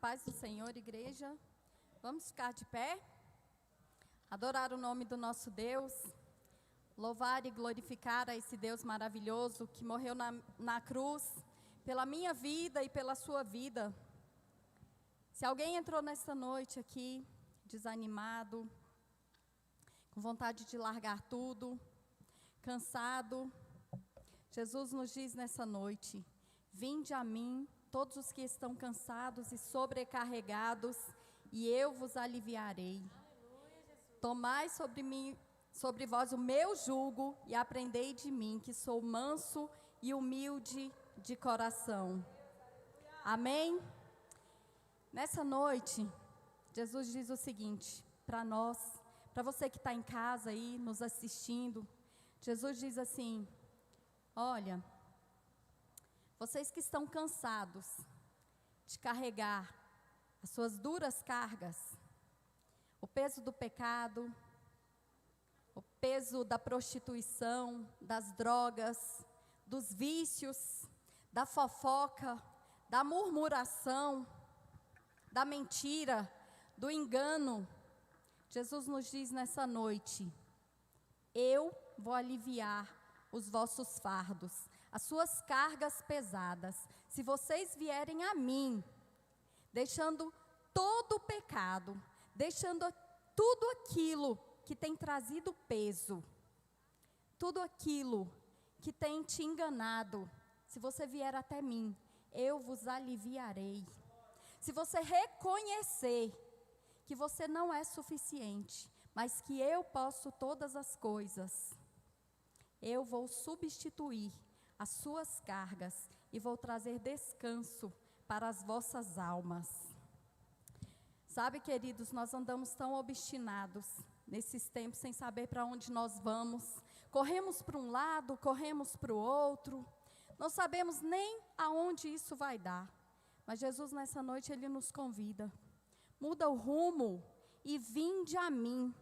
paz do Senhor, igreja. Vamos ficar de pé, adorar o nome do nosso Deus, louvar e glorificar a esse Deus maravilhoso que morreu na cruz pela minha vida e pela sua vida. Se alguém entrou nesta noite aqui desanimado, com vontade de largar tudo, cansado, Jesus nos diz nessa noite: vinde a mim, todos os que estão cansados e sobrecarregados, e eu vos aliviarei. Tomai sobre vós o meu jugo e aprendei de mim, que sou manso e humilde de coração. Amém? Nessa noite, Jesus diz o seguinte para nós, para você que está em casa aí, nos assistindo. Jesus diz assim: olha, vocês que estão cansados de carregar as suas duras cargas, o peso do pecado, o peso da prostituição, das drogas, dos vícios, da fofoca, da murmuração, da mentira, do engano, Jesus nos diz nessa noite: eu vou aliviar os vossos fardos, as suas cargas pesadas. Se vocês vierem a mim, deixando todo o pecado, deixando tudo aquilo que tem trazido peso, tudo aquilo que tem te enganado, se você vier até mim, eu vos aliviarei. Se você reconhecer que você não é suficiente, mas que eu posso todas as coisas, eu vou substituir as suas cargas e vou trazer descanso para as vossas almas. Sabe, queridos, nós andamos tão obstinados nesses tempos, sem saber para onde nós vamos. Corremos para um lado, corremos para o outro, não sabemos nem aonde isso vai dar. Mas Jesus nessa noite, Ele nos convida: muda o rumo e vinde a mim.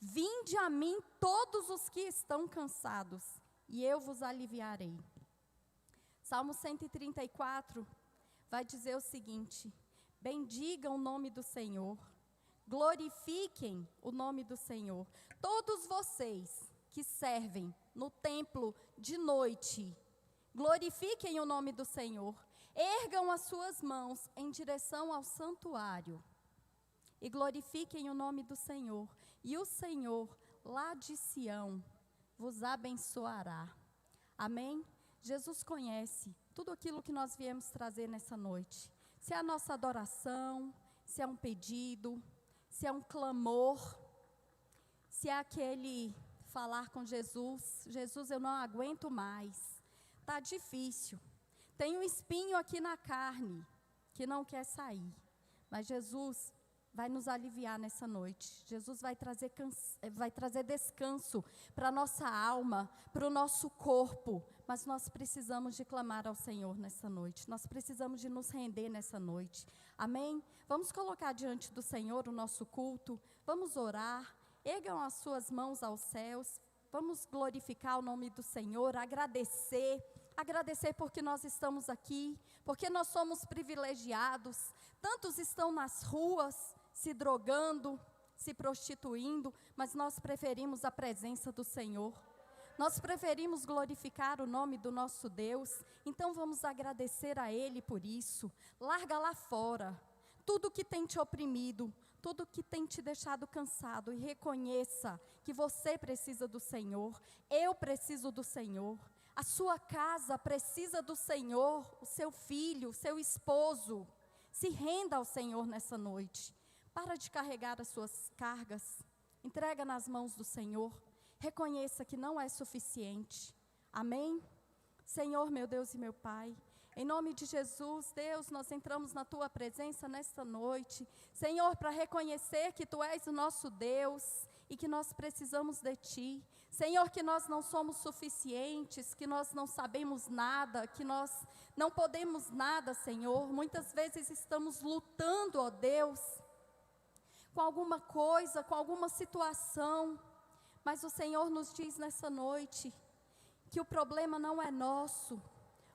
Vinde a mim todos os que estão cansados, e eu vos aliviarei. Salmo 134 vai dizer o seguinte: bendigam o nome do Senhor, glorifiquem o nome do Senhor. Todos vocês que servem no templo de noite, glorifiquem o nome do Senhor. Ergam as suas mãos em direção ao santuário e glorifiquem o nome do Senhor. E o Senhor, lá de Sião, vos abençoará. Amém? Jesus conhece tudo aquilo que nós viemos trazer nessa noite. Se é a nossa adoração, se é um pedido, se é um clamor, se é aquele falar com Jesus: Jesus, eu não aguento mais, está difícil, tem um espinho aqui na carne que não quer sair, mas Jesus vai nos aliviar nessa noite. Jesus vai trazer descanso para a nossa alma, para o nosso corpo. Mas nós precisamos de clamar ao Senhor nessa noite. Nós precisamos de nos render nessa noite. Amém? Vamos colocar diante do Senhor o nosso culto. Vamos orar. Ergam as suas mãos aos céus. Vamos glorificar o nome do Senhor, agradecer porque nós estamos aqui, porque nós somos privilegiados. Tantos estão nas ruas, se drogando, se prostituindo, mas nós preferimos a presença do Senhor. Nós preferimos glorificar o nome do nosso Deus. Então vamos agradecer a Ele por isso. Larga lá fora tudo que tem te oprimido, tudo que tem te deixado cansado, e reconheça que você precisa do Senhor. Eu preciso do Senhor. A sua casa precisa do Senhor. O seu filho, o seu esposo. Se renda ao Senhor nessa noite. Para de carregar as suas cargas. Entrega nas mãos do Senhor. Reconheça que não é suficiente. Amém? Senhor, meu Deus e meu Pai, em nome de Jesus, Deus, nós entramos na Tua presença nesta noite, Senhor, para reconhecer que Tu és o nosso Deus e que nós precisamos de Ti. Senhor, que nós não somos suficientes, que nós não sabemos nada, que nós não podemos nada, Senhor. Muitas vezes estamos lutando, ó Deus, com alguma coisa, com alguma situação, mas o Senhor nos diz nessa noite que o problema não é nosso,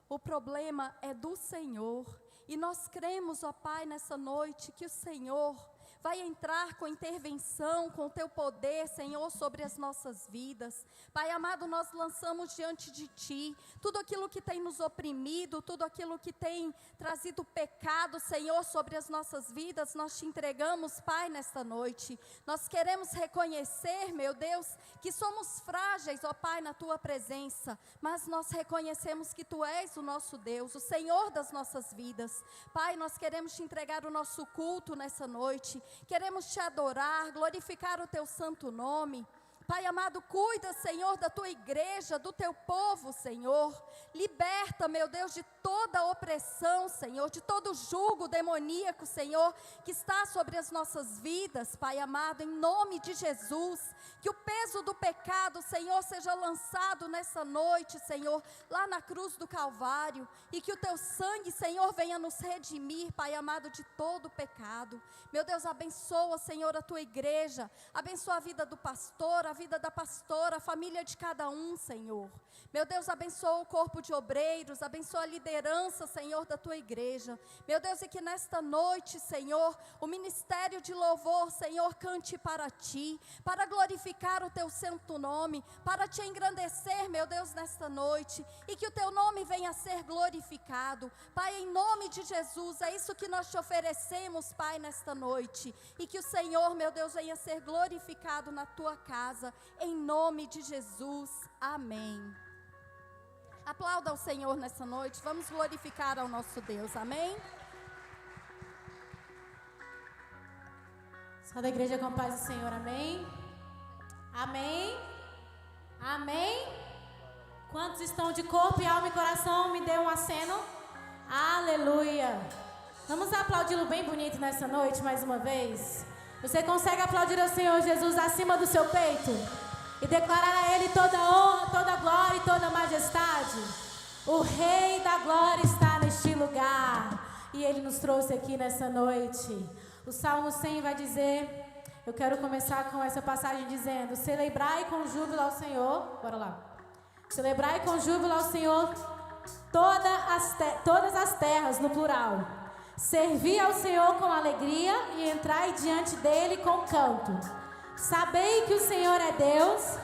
o problema é do Senhor. E nós cremos, ó Pai, nessa noite, que o Senhor vai entrar com intervenção, com o Teu poder, Senhor, sobre as nossas vidas. Pai amado, nós lançamos diante de Ti tudo aquilo que tem nos oprimido, tudo aquilo que tem trazido pecado, Senhor, sobre as nossas vidas. Nós Te entregamos, Pai, nesta noite. Nós queremos reconhecer, meu Deus, que somos frágeis, ó Pai, na Tua presença, mas nós reconhecemos que Tu és o nosso Deus, o Senhor das nossas vidas. Pai, nós queremos Te entregar o nosso culto nessa noite. Queremos Te adorar, glorificar o Teu santo nome. Pai amado, cuida, Senhor, da Tua igreja, do Teu povo, Senhor. Liberta, meu Deus, de toda opressão, Senhor, de todo jugo demoníaco, Senhor, que está sobre as nossas vidas, Pai amado, em nome de Jesus. Que o peso do pecado, Senhor, seja lançado nessa noite, Senhor, lá na cruz do Calvário. E que o Teu sangue, Senhor, venha nos redimir, Pai amado, de todo o pecado. Meu Deus, abençoa, Senhor, a Tua igreja. Abençoa a vida do pastor, a vida da pastora, a família de cada um, Senhor. Meu Deus, abençoa o corpo de obreiros, abençoa a liderança, Senhor, da Tua igreja. Meu Deus, e que nesta noite, Senhor, o ministério de louvor, Senhor, cante para Ti, para glorificar o Teu santo nome, para Te engrandecer, meu Deus, nesta noite, e que o Teu nome venha a ser glorificado. Pai, em nome de Jesus, é isso que nós Te oferecemos, Pai, nesta noite, e que o Senhor, meu Deus, venha a ser glorificado na Tua casa, em nome de Jesus, amém. Aplauda ao Senhor nessa noite, vamos glorificar ao nosso Deus, amém? Só da igreja com a paz do Senhor, amém? Amém? Amém? Quantos estão de corpo e alma e coração, me dê um aceno? Aleluia! Vamos aplaudi-lo bem bonito nessa noite, mais uma vez? Você consegue aplaudir ao Senhor Jesus acima do seu peito? E declarar a Ele toda honra, toda glória e toda majestade? O Rei da glória está neste lugar. E Ele nos trouxe aqui nessa noite. O Salmo 100 vai dizer... Eu quero começar com essa passagem dizendo: celebrai com júbilo ao Senhor. Bora lá. Celebrai com júbilo ao Senhor todas as terras, no plural. Servi ao Senhor com alegria e entrai diante dele com canto. Sabei que o Senhor é Deus,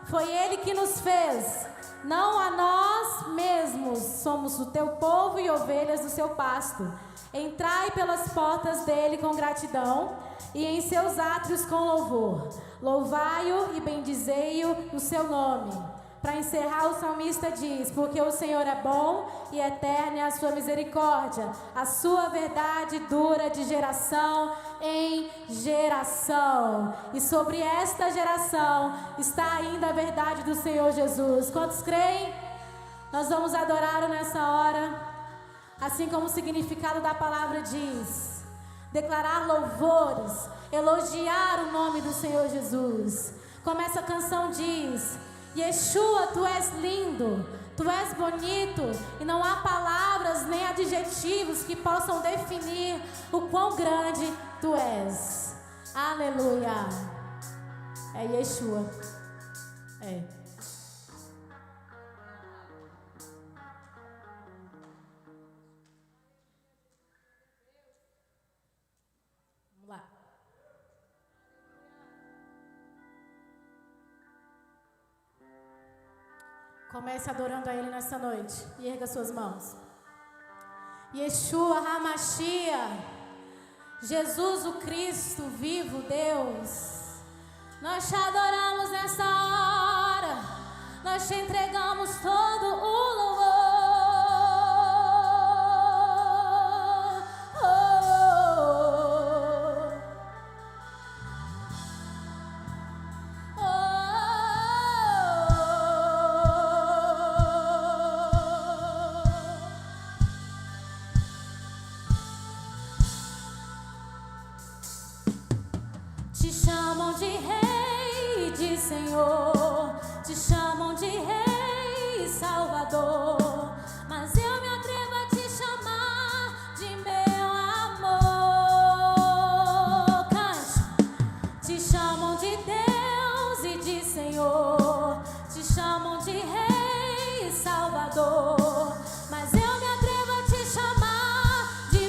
foi Ele que nos fez, não a nós mesmos. Somos o teu povo e ovelhas do seu pasto. Entrai pelas portas dele com gratidão e em seus átrios com louvor. Louvai-o e bendizei-o no seu nome. Para encerrar, o salmista diz: porque o Senhor é bom e eterna é a sua misericórdia. A sua verdade dura de geração em geração. E sobre esta geração está ainda a verdade do Senhor Jesus. Quantos creem? Nós vamos adorá-lo nessa hora. Assim como o significado da palavra diz: declarar louvores, elogiar o nome do Senhor Jesus. Como essa canção diz: Yeshua, Tu és lindo, Tu és bonito, e não há palavras nem adjetivos que possam definir o quão grande Tu és. Aleluia. É Yeshua. É. Comece adorando a Ele nessa noite. E erga suas mãos. Yeshua HaMashiach, Jesus o Cristo, vivo Deus. Nós Te adoramos nessa hora. Nós Te entregamos todo o louvor. Senhor, Te chamam de Rei e Salvador, mas eu me atrevo a Te chamar de meu amor. Cante. Te chamam de Deus e de Senhor, Te chamam de Rei e Salvador, mas eu me atrevo a Te chamar de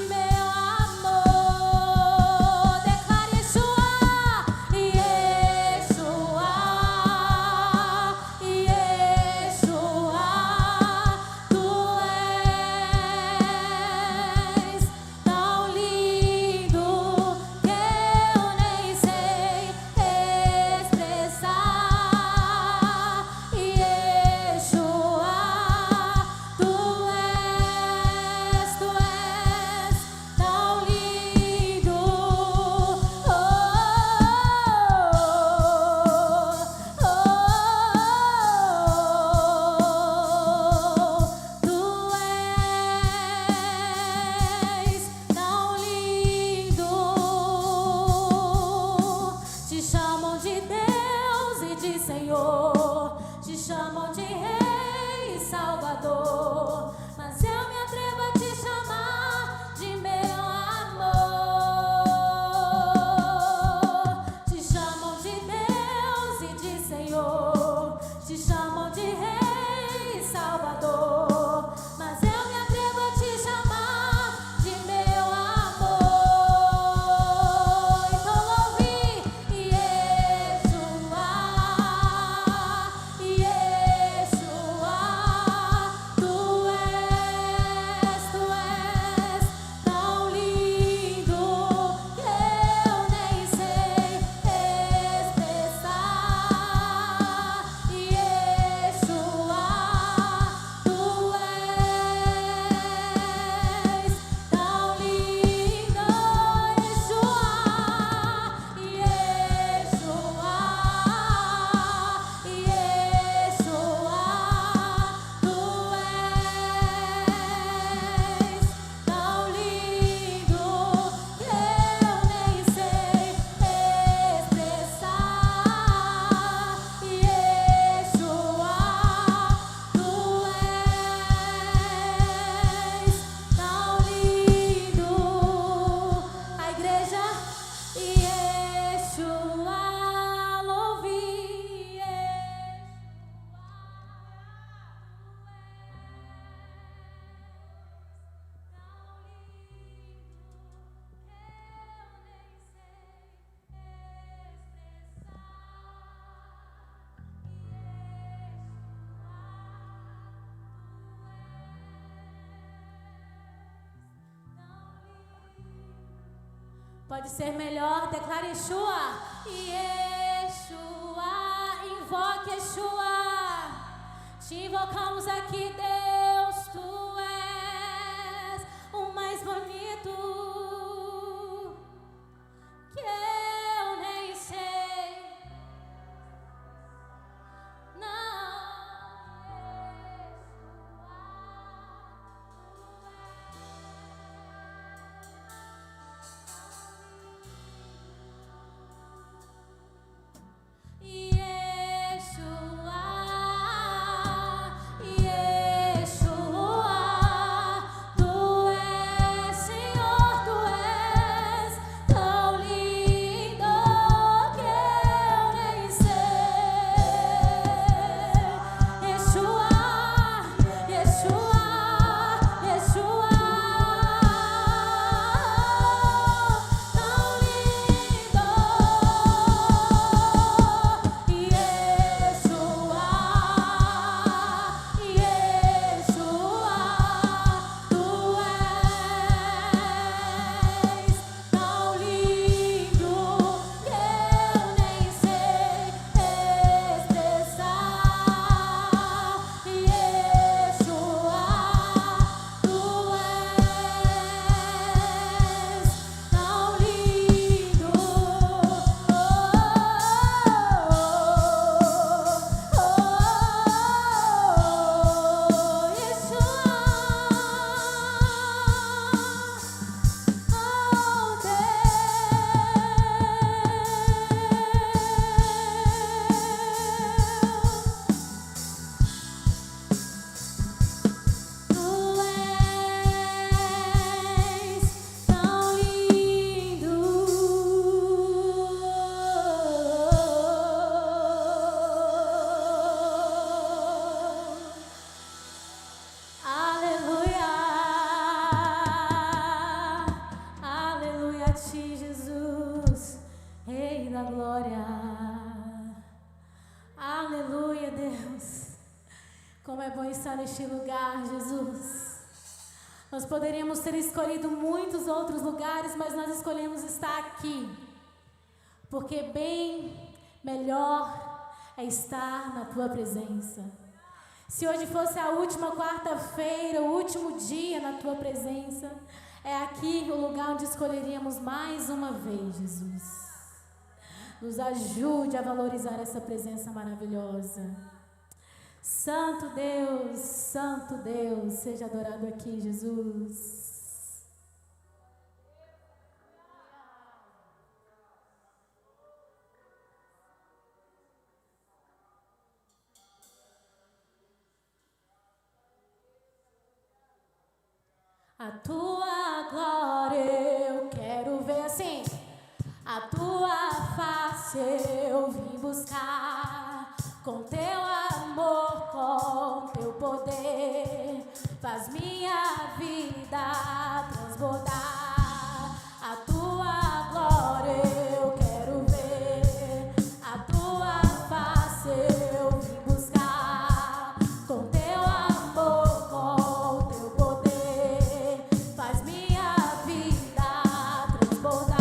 Pode ser melhor, declare Yeshua. Yeshua, invoque Yeshua. Te invocamos aqui, Deus, tu és o mais bonito que eu nem sei. Não. Neste lugar, Jesus. Nós poderíamos ter escolhido muitos outros lugares, mas nós escolhemos estar aqui, porque bem melhor é estar na Tua presença. Se hoje fosse a última quarta-feira, o último dia na Tua presença, é aqui o lugar onde escolheríamos mais uma vez, Jesus. Nos ajude a valorizar essa presença maravilhosa. Santo Deus, seja adorado aqui, Jesus. A Tua glória eu quero ver assim. A Tua face eu vim buscar. Com Teu amor, com Teu poder, faz minha vida transbordar. A Tua glória eu quero ver, a Tua face eu vim buscar. Com Teu amor, com Teu poder, faz minha vida transbordar.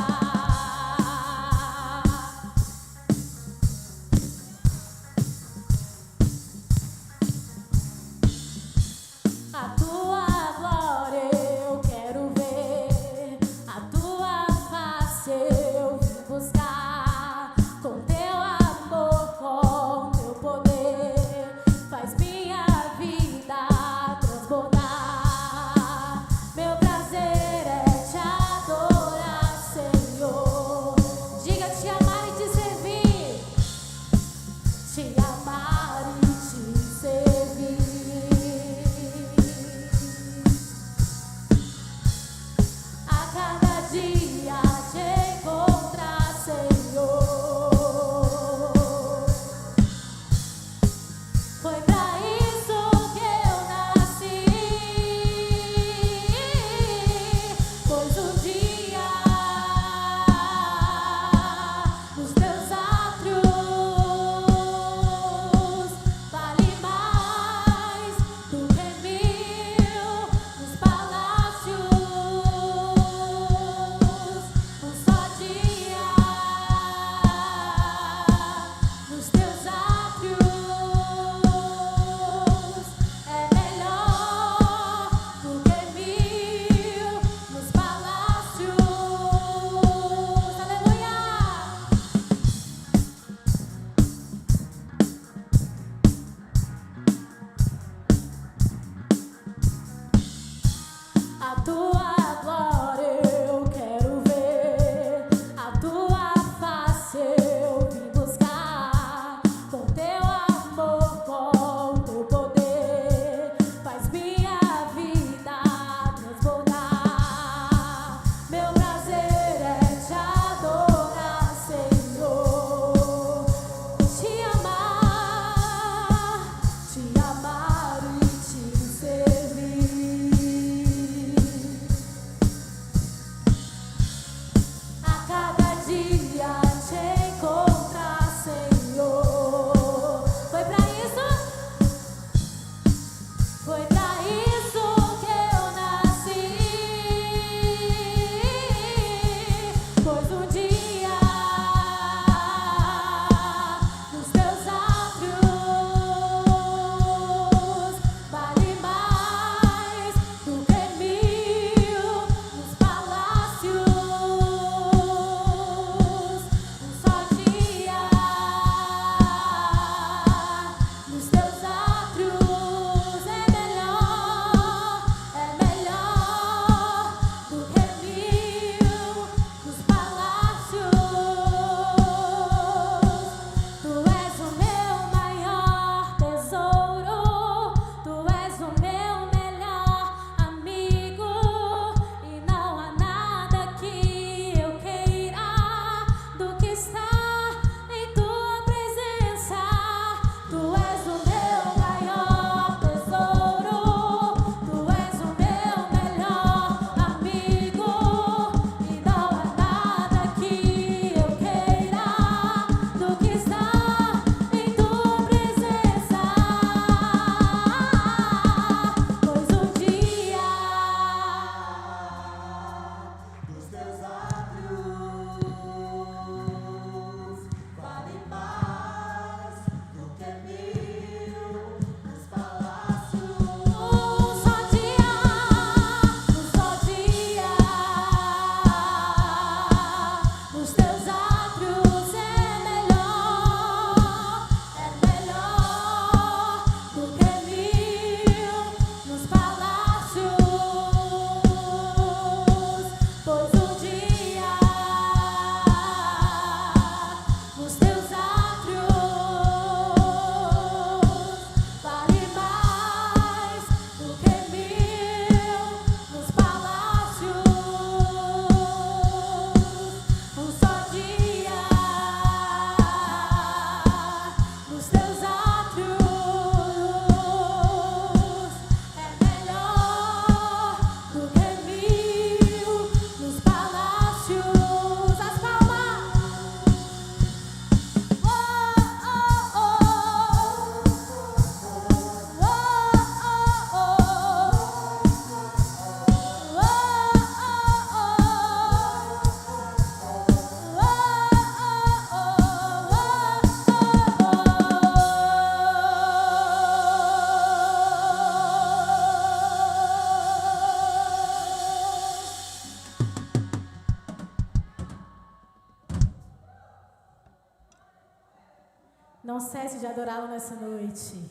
Não cesse de adorá-lo nessa noite.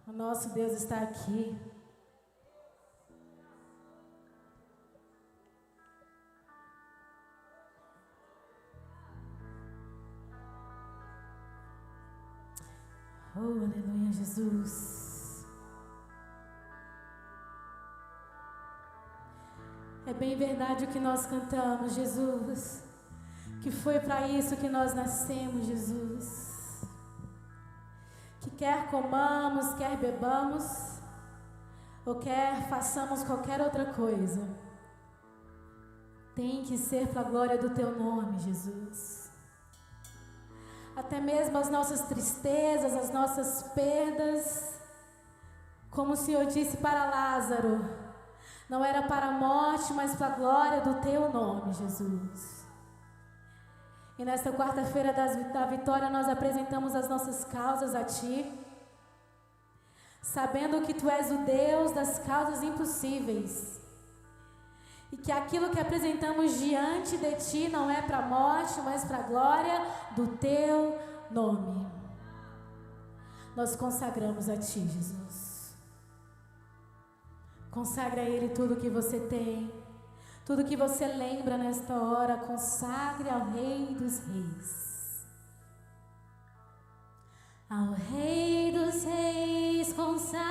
O nosso Deus está aqui. Oh, aleluia, Jesus. É bem verdade o que nós cantamos, Jesus. Que foi para isso que nós nascemos, Jesus. Que quer comamos, quer bebamos, ou quer façamos qualquer outra coisa, tem que ser para a glória do Teu nome, Jesus. Até mesmo as nossas tristezas, as nossas perdas, como o Senhor disse para Lázaro, não era para a morte, mas para a glória do Teu nome, Jesus. E nesta quarta-feira da vitória nós apresentamos as nossas causas a Ti, sabendo que Tu és o Deus das causas impossíveis, e que aquilo que apresentamos diante de Ti não é para a morte, mas para a glória do Teu nome. Nós consagramos a Ti, Jesus. Consagra a Ele tudo que você tem. Tudo que você lembra nesta hora, consagre ao Rei dos Reis. Ao Rei dos Reis consagro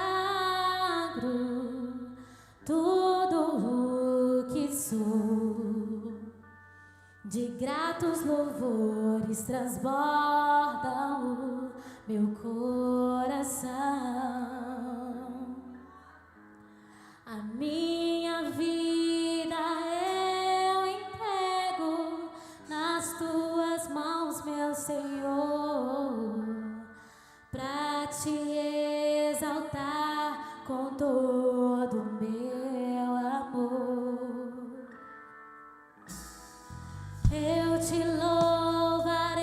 tudo o que sou. De gratos louvores transbordam o meu coração. A minha vida eu entrego nas Tuas mãos, meu Senhor, pra Te exaltar com todo o meu amor. Eu Te louvarei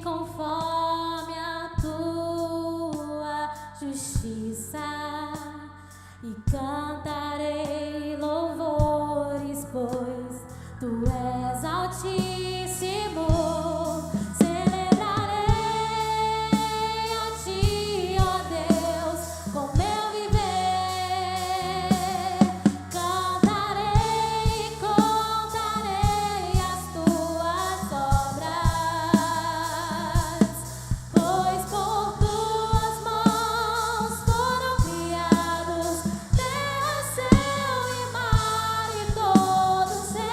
conforme a Tua justiça e cantarei louvores, pois Tu és altíssimo. Celebrarei a Ti, ó Deus, com meu viver. Cantarei e contarei as Tuas obras, pois por Tuas mãos foram criados terra, céu e mar e todo ser.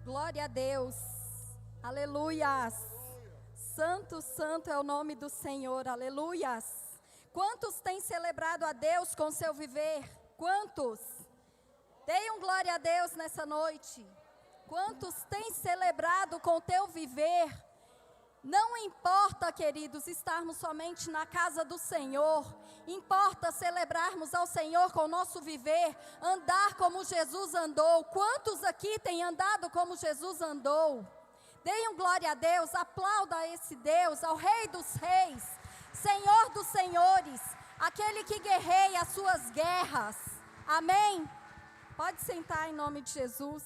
Glória a Deus. Aleluias. Santo, santo é o nome do Senhor. Aleluias. Quantos têm celebrado a Deus com seu viver? Quantos? Deem um glória a Deus nessa noite. Quantos têm celebrado com o teu viver? Não importa, queridos, estarmos somente na casa do Senhor. Importa celebrarmos ao Senhor com o nosso viver, andar como Jesus andou. Quantos aqui têm andado como Jesus andou? Deem um glória a Deus, aplauda a esse Deus, ao Rei dos Reis, Senhor dos Senhores, aquele que guerreia as suas guerras. Amém? Pode sentar em nome de Jesus.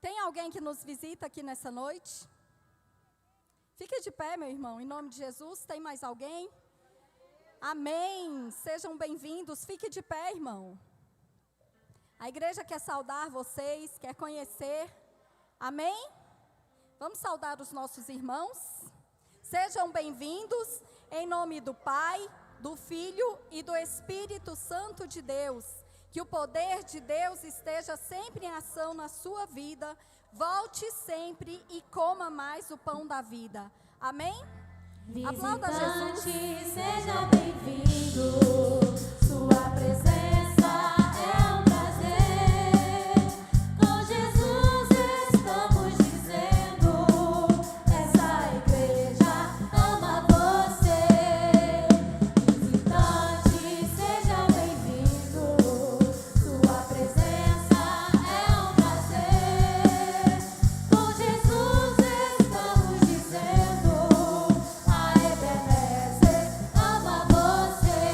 Tem alguém que nos visita aqui nessa noite? Fique de pé, meu irmão, em nome de Jesus. Tem mais alguém? Amém. Sejam bem-vindos. Fique de pé, irmão. A igreja quer saudar vocês, quer conhecer. Amém? Vamos saudar os nossos irmãos. Sejam bem-vindos em nome do Pai, do Filho e do Espírito Santo de Deus. Que o poder de Deus esteja sempre em ação na sua vida. Volte sempre e coma mais o pão da vida. Amém? Aplauda Jesus. Seja bem-vindo. Sua presença é um prazer. Com Jesus estamos dizendo: essa igreja ama você. Visitante, seja bem-vindo. Sua presença é um prazer. Com Jesus estamos dizendo: a Ebenezer ama você.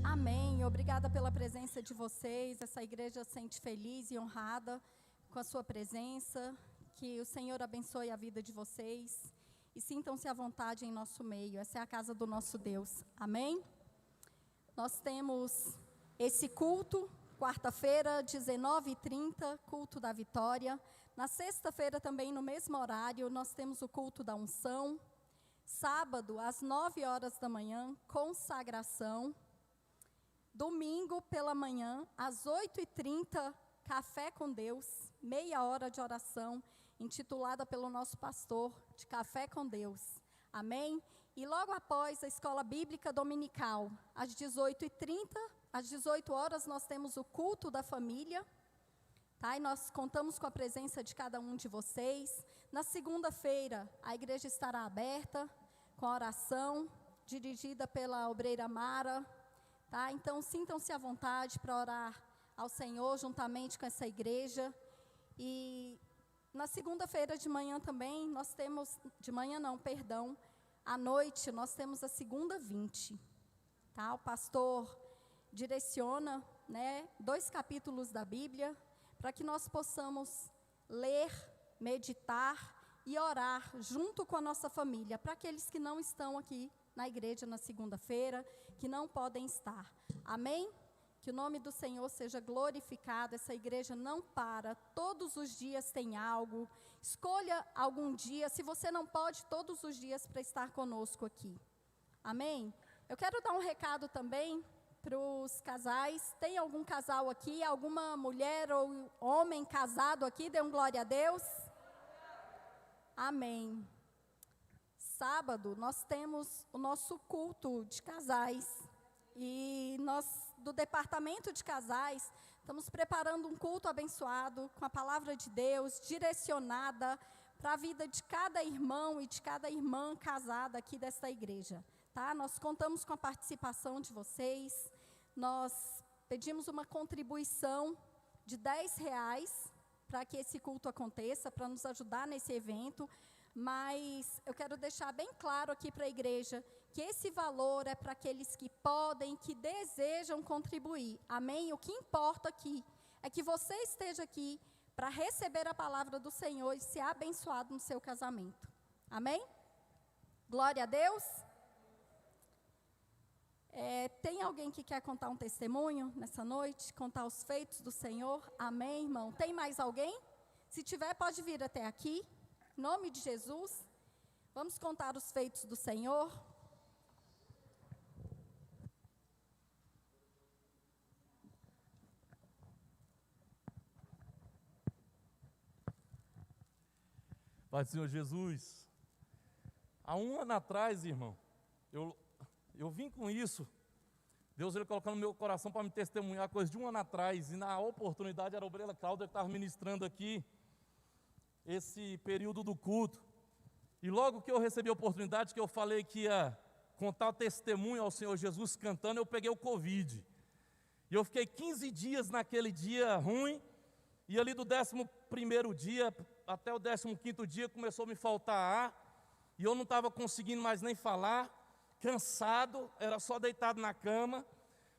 Amém. Obrigada pela presença de vocês. Essa igreja se sente feliz e honrada com a sua presença. Que o Senhor abençoe a vida de vocês. E sintam-se à vontade em nosso meio. Essa é a casa do nosso Deus. Amém? Nós temos esse culto, quarta-feira, 19h30, culto da vitória. Na sexta-feira, também no mesmo horário, nós temos o culto da unção. Sábado, às 9h da manhã, consagração. Domingo, pela manhã, às 8h30, café com Deus, meia hora de oração, intitulada pelo nosso pastor, de Café com Deus. Amém? E logo após a escola bíblica dominical, às 18h30, às 18h, nós temos o culto da família. Tá? E nós contamos com a presença de cada um de vocês. Na segunda-feira, a igreja estará aberta, com a oração, dirigida pela obreira Mara. Tá? Então, sintam-se à vontade para orar ao Senhor, juntamente com essa igreja. E na segunda-feira de manhã também, nós temos, à noite, nós temos a segunda 20. Tá? O pastor direciona, 2 capítulos da Bíblia, para que nós possamos ler, meditar e orar junto com a nossa família, para aqueles que não estão aqui na igreja na segunda-feira, que não podem estar. Amém? Que o nome do Senhor seja glorificado. Essa igreja não para, todos os dias tem algo. Escolha algum dia, se você não pode, todos os dias para estar conosco aqui. Amém? Eu quero dar um recado também para os casais. Tem algum casal aqui, alguma mulher ou homem casado aqui? Dê um glória a Deus. Amém. Sábado, nós temos o nosso culto de casais. E nós, do departamento de casais, estamos preparando um culto abençoado, com a palavra de Deus, direcionada para a vida de cada irmão e de cada irmã casada aqui desta igreja. Tá? Nós contamos com a participação de vocês. Nós pedimos uma contribuição de R$10 para que esse culto aconteça, para nos ajudar nesse evento. Mas eu quero deixar bem claro aqui para a igreja que esse valor é para aqueles que podem, que desejam contribuir. Amém? O que importa aqui é que você esteja aqui para receber a palavra do Senhor e ser abençoado no seu casamento. Amém? Glória a Deus. Tem alguém que quer contar um testemunho nessa noite? Contar os feitos do Senhor? Amém, irmão? Tem mais alguém? Se tiver, pode vir até aqui. Em nome de Jesus, vamos contar os feitos do Senhor. Pai do Senhor Jesus, há um ano atrás, irmão, eu vim com isso, Deus ele colocando no meu coração para me testemunhar coisa de um ano atrás, e na oportunidade era a obreira Cláudia que estava ministrando aqui, esse período do culto, e logo que eu recebi a oportunidade, que eu falei que ia contar o testemunho ao Senhor Jesus cantando, eu peguei o Covid, e eu fiquei 15 dias naquele dia ruim, e ali do 11º dia até o 15º dia começou a me faltar ar, e eu não estava conseguindo mais nem falar, cansado, era só deitado na cama,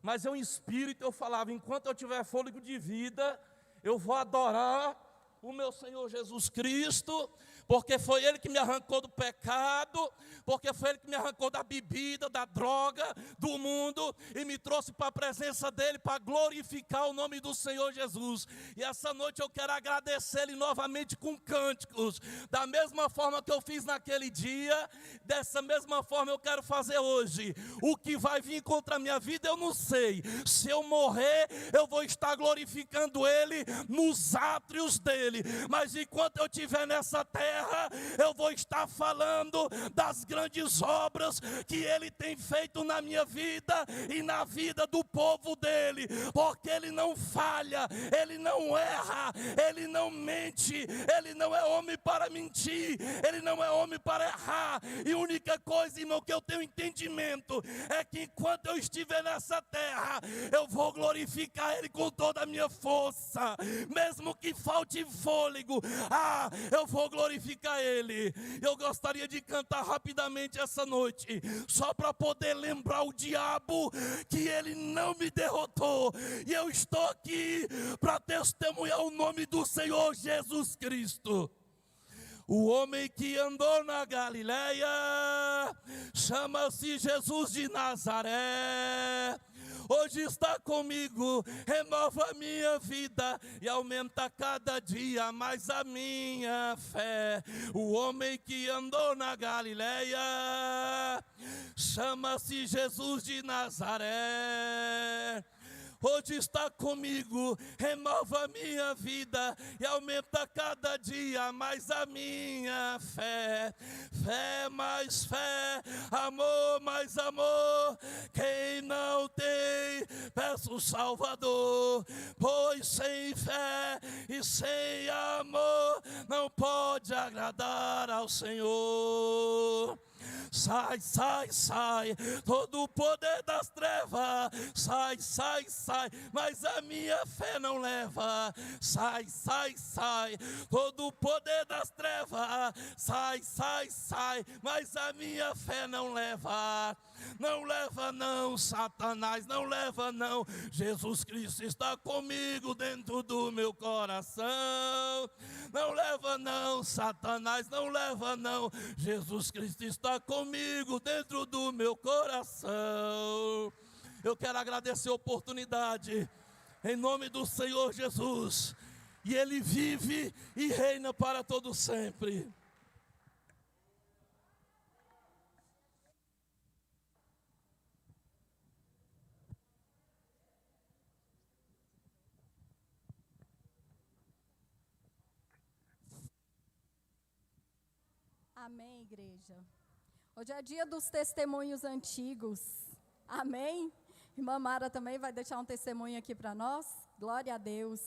mas eu em espírito eu falava, enquanto eu tiver fôlego de vida, eu vou adorar o meu Senhor Jesus Cristo, porque foi Ele que me arrancou do pecado, porque foi Ele que me arrancou da bebida, da droga, do mundo, e me trouxe para a presença dEle, para glorificar o nome do Senhor Jesus. E essa noite eu quero agradecer Ele novamente com cânticos, da mesma forma que eu fiz naquele dia, dessa mesma forma eu quero fazer hoje. O que vai vir contra a minha vida eu não sei, se eu morrer eu vou estar glorificando Ele nos átrios dEle, mas enquanto eu estiver nessa terra, eu vou estar falando das grandes obras que Ele tem feito na minha vida e na vida do povo dEle, porque Ele não falha, Ele não erra, Ele não mente, Ele não é homem para mentir, Ele não é homem para errar, e a única coisa, irmão, que eu tenho entendimento, é que enquanto eu estiver nessa terra, eu vou glorificar Ele com toda a minha força, mesmo que falte fôlego, eu vou glorificar Ele. Eu gostaria de cantar rapidamente essa noite, só para poder lembrar o diabo que ele não me derrotou, e eu estou aqui para testemunhar o nome do Senhor Jesus Cristo. O homem que andou na Galileia chama-se Jesus de Nazaré. Hoje está comigo, renova minha vida e aumenta cada dia mais a minha fé. O homem que andou na Galileia chama-se Jesus de Nazaré. Hoje está comigo, renova minha vida e aumenta cada dia mais a minha fé. Fé mais fé, amor mais amor. Quem não tem, peço o Salvador. Pois sem fé e sem amor não pode agradar ao Senhor. Sai, sai, sai, todo o poder das trevas, sai, sai, sai, mas a minha fé não leva. Sai, sai, sai, todo o poder das trevas, sai, sai, sai, mas a minha fé não leva. Não leva não, Satanás, não leva não. Jesus Cristo está comigo dentro do meu coração. Não leva não, Satanás, não leva não. Jesus Cristo está comigo dentro do meu coração. Eu quero agradecer a oportunidade, em nome do Senhor Jesus. E Ele vive e reina para todo sempre. Amém, igreja. Hoje é dia dos testemunhos antigos. Amém? Irmã Mara também vai deixar um testemunho aqui para nós. Glória a Deus.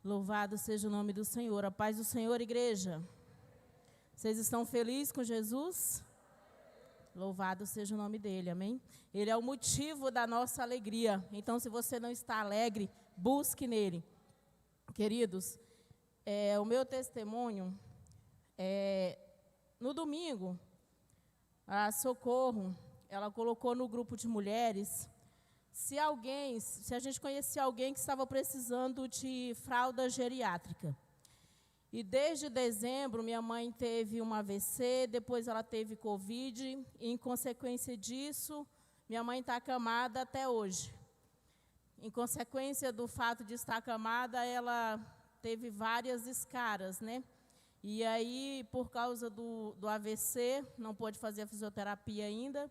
Louvado seja o nome do Senhor. A paz do Senhor, igreja. Vocês estão felizes com Jesus? Louvado seja o nome dele, amém? Ele é o motivo da nossa alegria. Então, se você não está alegre, busque nele. Queridos, o meu testemunho... no domingo, a Socorro, ela colocou no grupo de mulheres, se a gente conhecia alguém que estava precisando de fralda geriátrica. E desde dezembro, minha mãe teve um AVC, depois ela teve Covid, e em consequência disso, minha mãe está acamada até hoje. Em consequência do fato de estar acamada, ela teve várias escaras, né? E aí, por causa do AVC, não pôde fazer a fisioterapia ainda,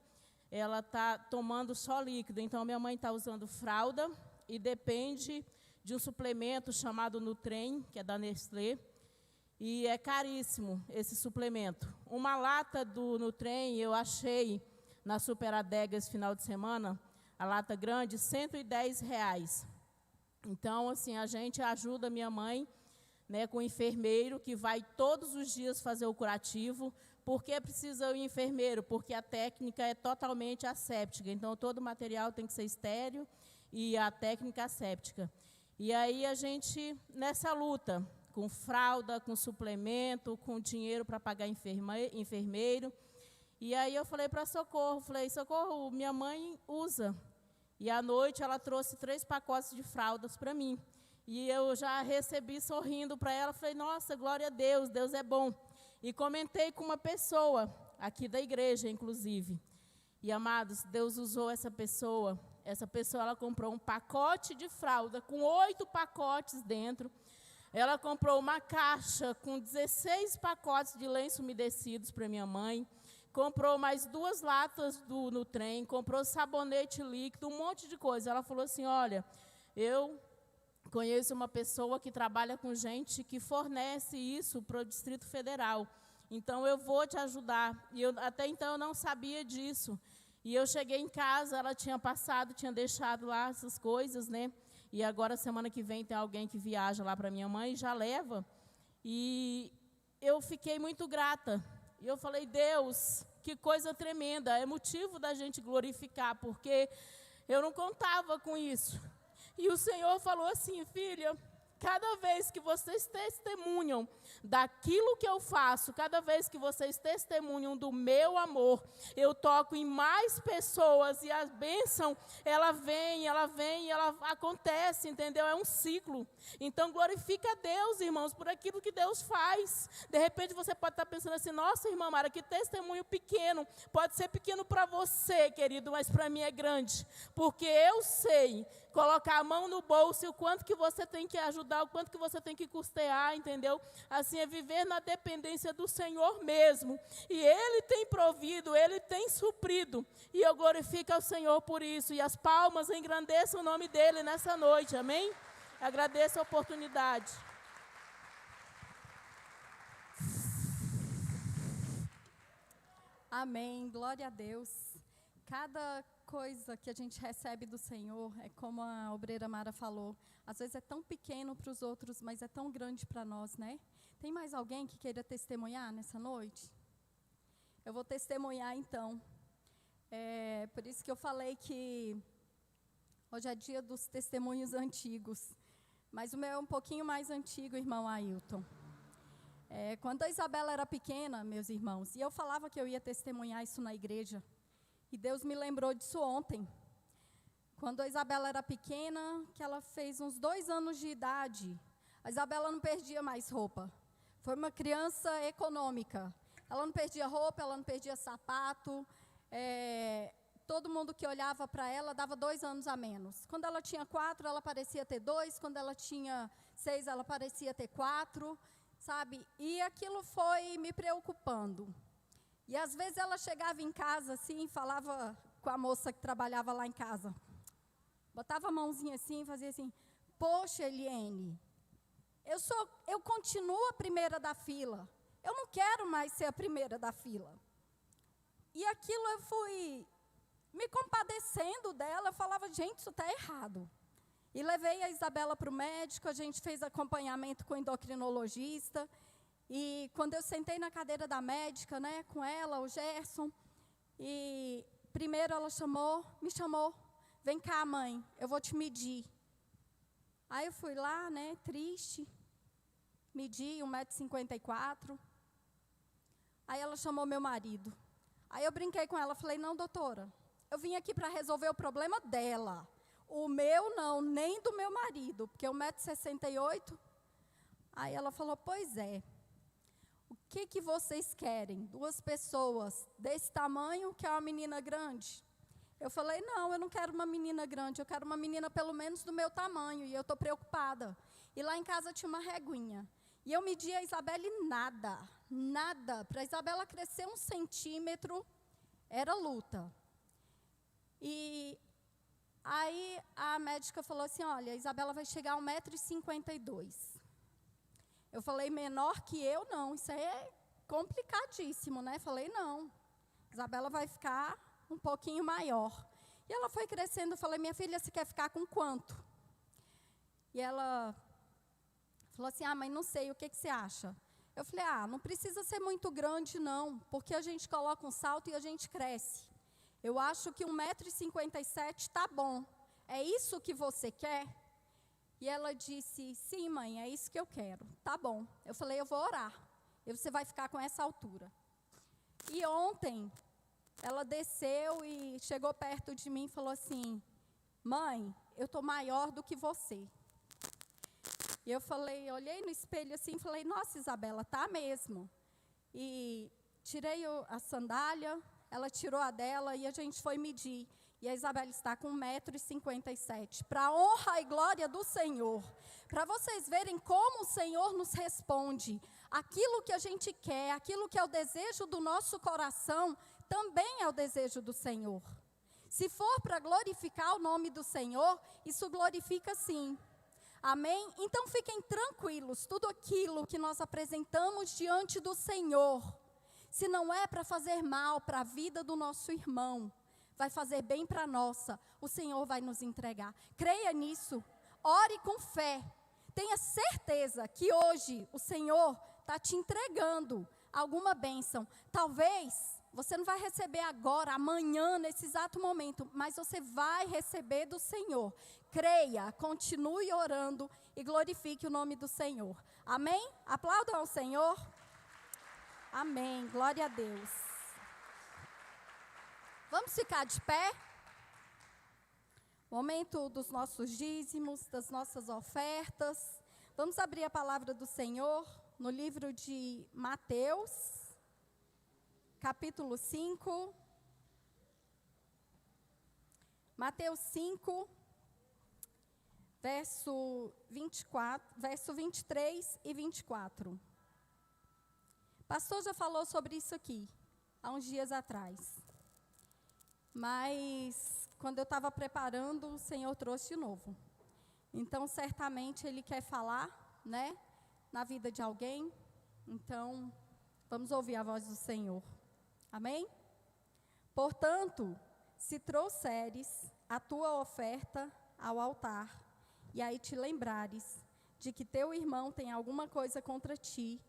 ela está tomando só líquido. Então, minha mãe está usando fralda e depende de um suplemento chamado Nutrem, que é da Nestlé. E é caríssimo esse suplemento. Uma lata do Nutrem eu achei na Super Adega esse final de semana, a lata grande, R$110. Então, assim, a gente ajuda minha mãe, né, com o enfermeiro, que vai todos os dias fazer o curativo. Por que precisa o enfermeiro? Porque a técnica é totalmente asséptica. Então, todo o material tem que ser estéril e a técnica asséptica. E aí a gente, nessa luta, com fralda, com suplemento, com dinheiro para pagar enfermeiro. E aí eu falei para Socorro, Socorro, minha mãe usa. E à noite ela trouxe 3 pacotes de fraldas para mim. E eu já recebi sorrindo para ela, falei, nossa, glória a Deus, Deus é bom. E comentei com uma pessoa, aqui da igreja, inclusive. E, amados, Deus usou essa pessoa. Essa pessoa, ela comprou um pacote de fralda, com 8 pacotes dentro. Ela comprou uma caixa com 16 pacotes de lenço umedecidos para minha mãe. Comprou mais 2 latas do Nutrem, comprou sabonete líquido, um monte de coisa. Ela falou assim, olha, eu conheço uma pessoa que trabalha com gente que fornece isso para o Distrito Federal. Então, eu vou te ajudar. E até então, eu não sabia disso. E eu cheguei em casa, ela tinha deixado lá essas coisas, né? E agora, semana que vem, tem alguém que viaja lá para minha mãe e já leva. E eu fiquei muito grata. E eu falei, Deus, que coisa tremenda. É motivo da gente glorificar, porque eu não contava com isso. E o Senhor falou assim, filha, cada vez que vocês testemunham daquilo que eu faço, cada vez que vocês testemunham do meu amor, eu toco em mais pessoas e a bênção, ela vem, ela acontece, entendeu? É um ciclo. Então, glorifica a Deus, irmãos, por aquilo que Deus faz. De repente, você pode estar pensando assim, nossa, irmã Mara, que testemunho pequeno. Pode ser pequeno para você, querido, mas para mim é grande. Porque eu sei colocar a mão no bolso e o quanto que você tem que ajudar, o quanto que você tem que custear, entendeu? Assim, é viver na dependência do Senhor mesmo. E Ele tem provido, Ele tem suprido. E eu glorifico ao Senhor por isso. E as palmas engrandeçam o nome dEle nessa noite, amém? Agradeço a oportunidade. Amém, glória a Deus. Cada coisa que a gente recebe do Senhor, é como a obreira Mara falou, às vezes é tão pequeno para os outros, mas é tão grande para nós, né? Tem mais alguém que queira testemunhar nessa noite? Eu vou testemunhar então. Por isso que eu falei que hoje é dia dos testemunhos antigos, mas o meu é um pouquinho mais antigo, irmão Ailton. Quando a Isabela era pequena, meus irmãos, e eu falava que eu ia testemunhar isso na igreja, e Deus me lembrou disso ontem. Quando a Isabela era pequena, que ela fez uns 2 anos de idade, a Isabela não perdia mais roupa. Foi uma criança econômica. Ela não perdia roupa, ela não perdia sapato. Todo mundo que olhava para ela dava 2 anos a menos. Quando ela tinha 4, ela parecia ter 2. Quando ela tinha 6, ela parecia ter 4. Sabe? E aquilo foi me preocupando. E às vezes ela chegava em casa assim, falava com a moça que trabalhava lá em casa. Botava a mãozinha assim e fazia assim, poxa, Eliene, eu continuo a primeira da fila. Eu não quero mais ser a primeira da fila. E aquilo eu fui me compadecendo dela, eu falava, gente, isso está errado. E levei a Isabela para o médico, a gente fez acompanhamento com o endocrinologista. E quando eu sentei na cadeira da médica, né, com ela, o Gerson, e primeiro ela me chamou, vem cá, mãe, eu vou te medir. Aí eu fui lá, né, triste, medi 1,54 m. Aí ela chamou meu marido. Aí eu brinquei com ela, falei, não, doutora, eu vim aqui para resolver o problema dela. O meu não, nem do meu marido, porque 1,68 m. Aí ela falou, pois é. O que vocês querem? 2 pessoas desse tamanho, que é uma menina grande? Eu falei, não, eu não quero uma menina grande, eu quero uma menina pelo menos do meu tamanho, e eu estou preocupada. E lá em casa tinha uma reguinha. E eu medi a Isabela e nada. Para a Isabela crescer 1 centímetro, era luta. E aí a médica falou assim, olha, a Isabela vai chegar a 1,52 m. Eu falei, menor que eu, não, isso aí é complicadíssimo, né? Falei, não, Isabela vai ficar um pouquinho maior. E ela foi crescendo, eu falei, minha filha, você quer ficar com quanto? E ela falou assim, mãe, não sei, o que você acha? Eu falei, não precisa ser muito grande, não, porque a gente coloca um salto e a gente cresce. Eu acho que 1,57 m está bom. É isso que você quer? E ela disse, sim, mãe, é isso que eu quero. Tá bom. Eu falei, eu vou orar. E você vai ficar com essa altura. E ontem, ela desceu e chegou perto de mim e falou assim, mãe, eu estou maior do que você. E eu falei, olhei no espelho assim e falei, nossa, Isabela, tá mesmo. E tirei a sandália, ela tirou a dela e a gente foi medir. E a Isabela está com 1,57 m, para a honra e glória do Senhor. Para vocês verem como o Senhor nos responde. Aquilo que a gente quer, aquilo que é o desejo do nosso coração, também é o desejo do Senhor. Se for para glorificar o nome do Senhor, isso glorifica sim. Amém? Então fiquem tranquilos, tudo aquilo que nós apresentamos diante do Senhor, se não é para fazer mal para a vida do nosso irmão, vai fazer bem para a nossa, o Senhor vai nos entregar. Creia nisso, ore com fé, tenha certeza que hoje o Senhor está te entregando alguma bênção. Talvez você não vai receber agora, amanhã, nesse exato momento, mas você vai receber do Senhor. Creia, continue orando e glorifique o nome do Senhor. Amém? Aplaudam ao Senhor. Amém. Glória a Deus. Vamos ficar de pé? Momento dos nossos dízimos, das nossas ofertas. Vamos abrir a palavra do Senhor no livro de Mateus, capítulo 5. Mateus 5, verso 23 e 24. O pastor já falou sobre isso aqui, há uns dias atrás. Mas, quando eu estava preparando, o Senhor trouxe de novo. Então, certamente, Ele quer falar, né, na vida de alguém. Então, vamos ouvir a voz do Senhor. Amém? Portanto, se trouxeres a tua oferta ao altar, e aí te lembrares de que teu irmão tem alguma coisa contra ti,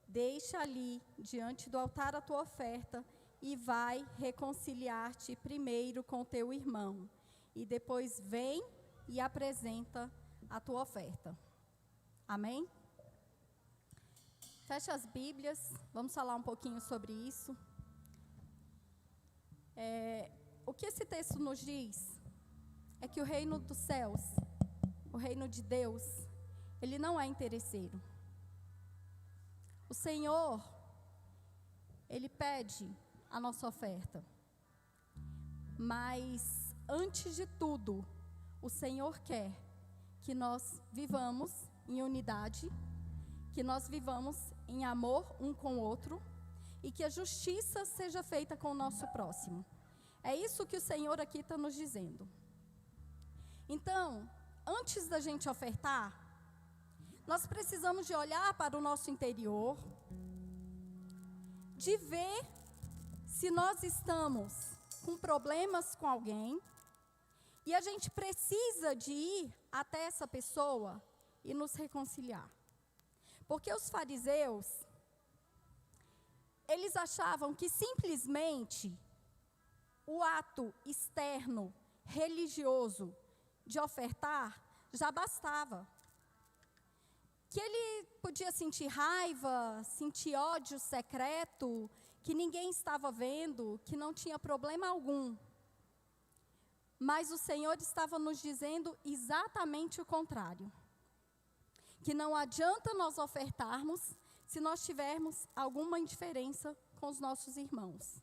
deixa ali, diante do altar, a tua oferta, e vai reconciliar-te primeiro com teu irmão, e depois vem e apresenta a tua oferta. Amém? Feche as Bíblias, vamos falar um pouquinho sobre isso. O que esse texto nos diz é que o reino dos céus, o reino de Deus, ele não é interesseiro. O Senhor, Ele pede a nossa oferta. Mas, antes de tudo, o Senhor quer que nós vivamos em unidade, que nós vivamos em amor um com o outro, e que a justiça seja feita com o nosso próximo. É isso que o Senhor aqui está nos dizendo. Então, antes da gente ofertar, nós precisamos de olhar para o nosso interior, de ver se nós estamos com problemas com alguém, e a gente precisa de ir até essa pessoa e nos reconciliar. Porque os fariseus, eles achavam que simplesmente o ato externo, religioso, de ofertar, já bastava. Que ele podia sentir raiva, sentir ódio secreto, que ninguém estava vendo, que não tinha problema algum. Mas o Senhor estava nos dizendo exatamente o contrário. Que não adianta nós ofertarmos se nós tivermos alguma indiferença com os nossos irmãos.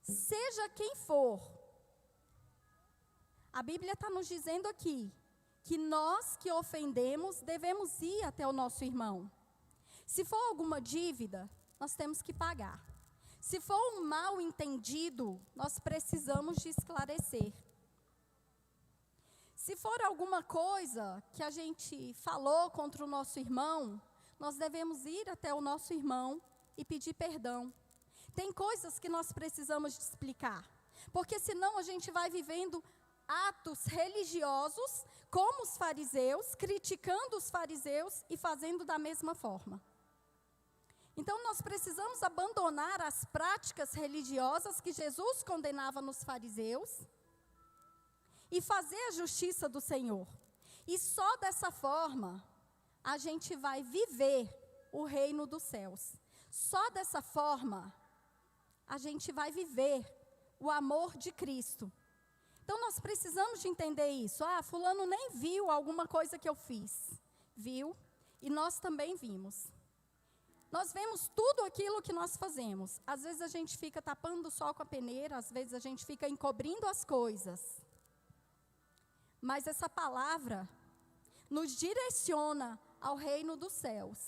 Seja quem for, a Bíblia está nos dizendo aqui que nós que ofendemos devemos ir até o nosso irmão. Se for alguma dívida, nós temos que pagar. Se for um mal entendido, nós precisamos de esclarecer. Se for alguma coisa que a gente falou contra o nosso irmão, nós devemos ir até o nosso irmão e pedir perdão. Tem coisas que nós precisamos de explicar, porque senão a gente vai vivendo atos religiosos como os fariseus, criticando os fariseus e fazendo da mesma forma. Então nós precisamos abandonar as práticas religiosas que Jesus condenava nos fariseus e fazer a justiça do Senhor. E só dessa forma a gente vai viver o reino dos céus. Só dessa forma a gente vai viver o amor de Cristo. Então nós precisamos de entender isso. Fulano nem viu alguma coisa que eu fiz. Viu? E nós também vimos. Nós vemos tudo aquilo que nós fazemos. Às vezes a gente fica tapando o sol com a peneira, às vezes a gente fica encobrindo as coisas. Mas essa palavra nos direciona ao reino dos céus.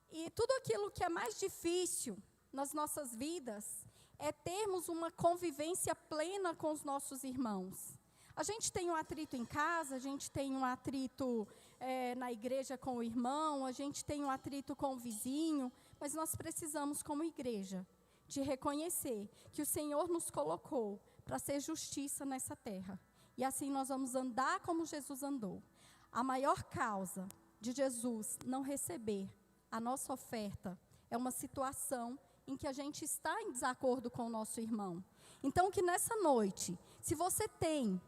E tudo aquilo que é mais difícil nas nossas vidas é termos uma convivência plena com os nossos irmãos. A gente tem um atrito em casa, a gente tem um atrito na igreja com o irmão, a gente tem um atrito com o vizinho, mas nós precisamos, como igreja, de reconhecer que o Senhor nos colocou para ser justiça nessa terra. E assim nós vamos andar como Jesus andou. A maior causa de Jesus não receber a nossa oferta é uma situação em que a gente está em desacordo com o nosso irmão. Então, que nessa noite, se você tem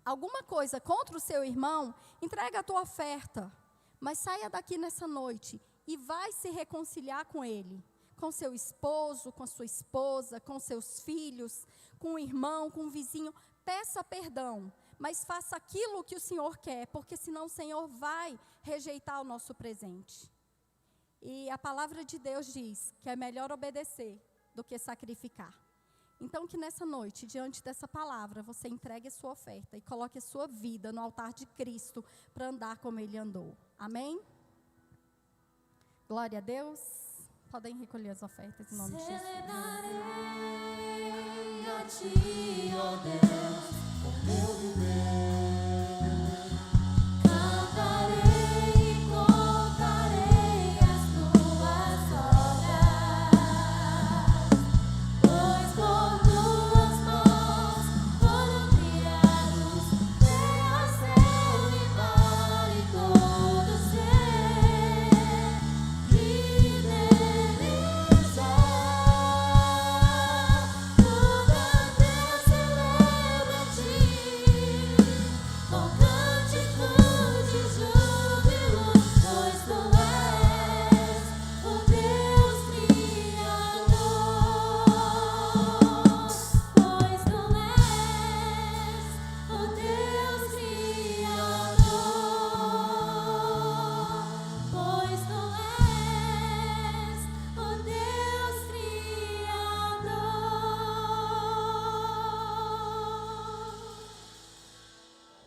alguma coisa contra o seu irmão, entrega a tua oferta, mas saia daqui nessa noite e vai se reconciliar com ele, com seu esposo, com sua esposa, com seus filhos, com o irmão, com o vizinho. Peça perdão, mas faça aquilo que o Senhor quer, porque senão o Senhor vai rejeitar o nosso presente. E a palavra de Deus diz que é melhor obedecer do que sacrificar. Então que nessa noite, diante dessa palavra, você entregue a sua oferta e coloque a sua vida no altar de Cristo para andar como Ele andou. Amém? Glória a Deus. Podem recolher as ofertas em nome de Jesus. Celebrarei a Ti, ó Deus, o meu viver. Cantarei e contarei as Tuas obras, pois por Tuas mãos foram criados, Deus, céu e mar e todo ser que neles há. Tudo a Deus celebra a Ti, com cântico de júbilo, pois Tu és o Deus Criador, pois Tu és o Deus Criador, pois Tu és o Deus Criador.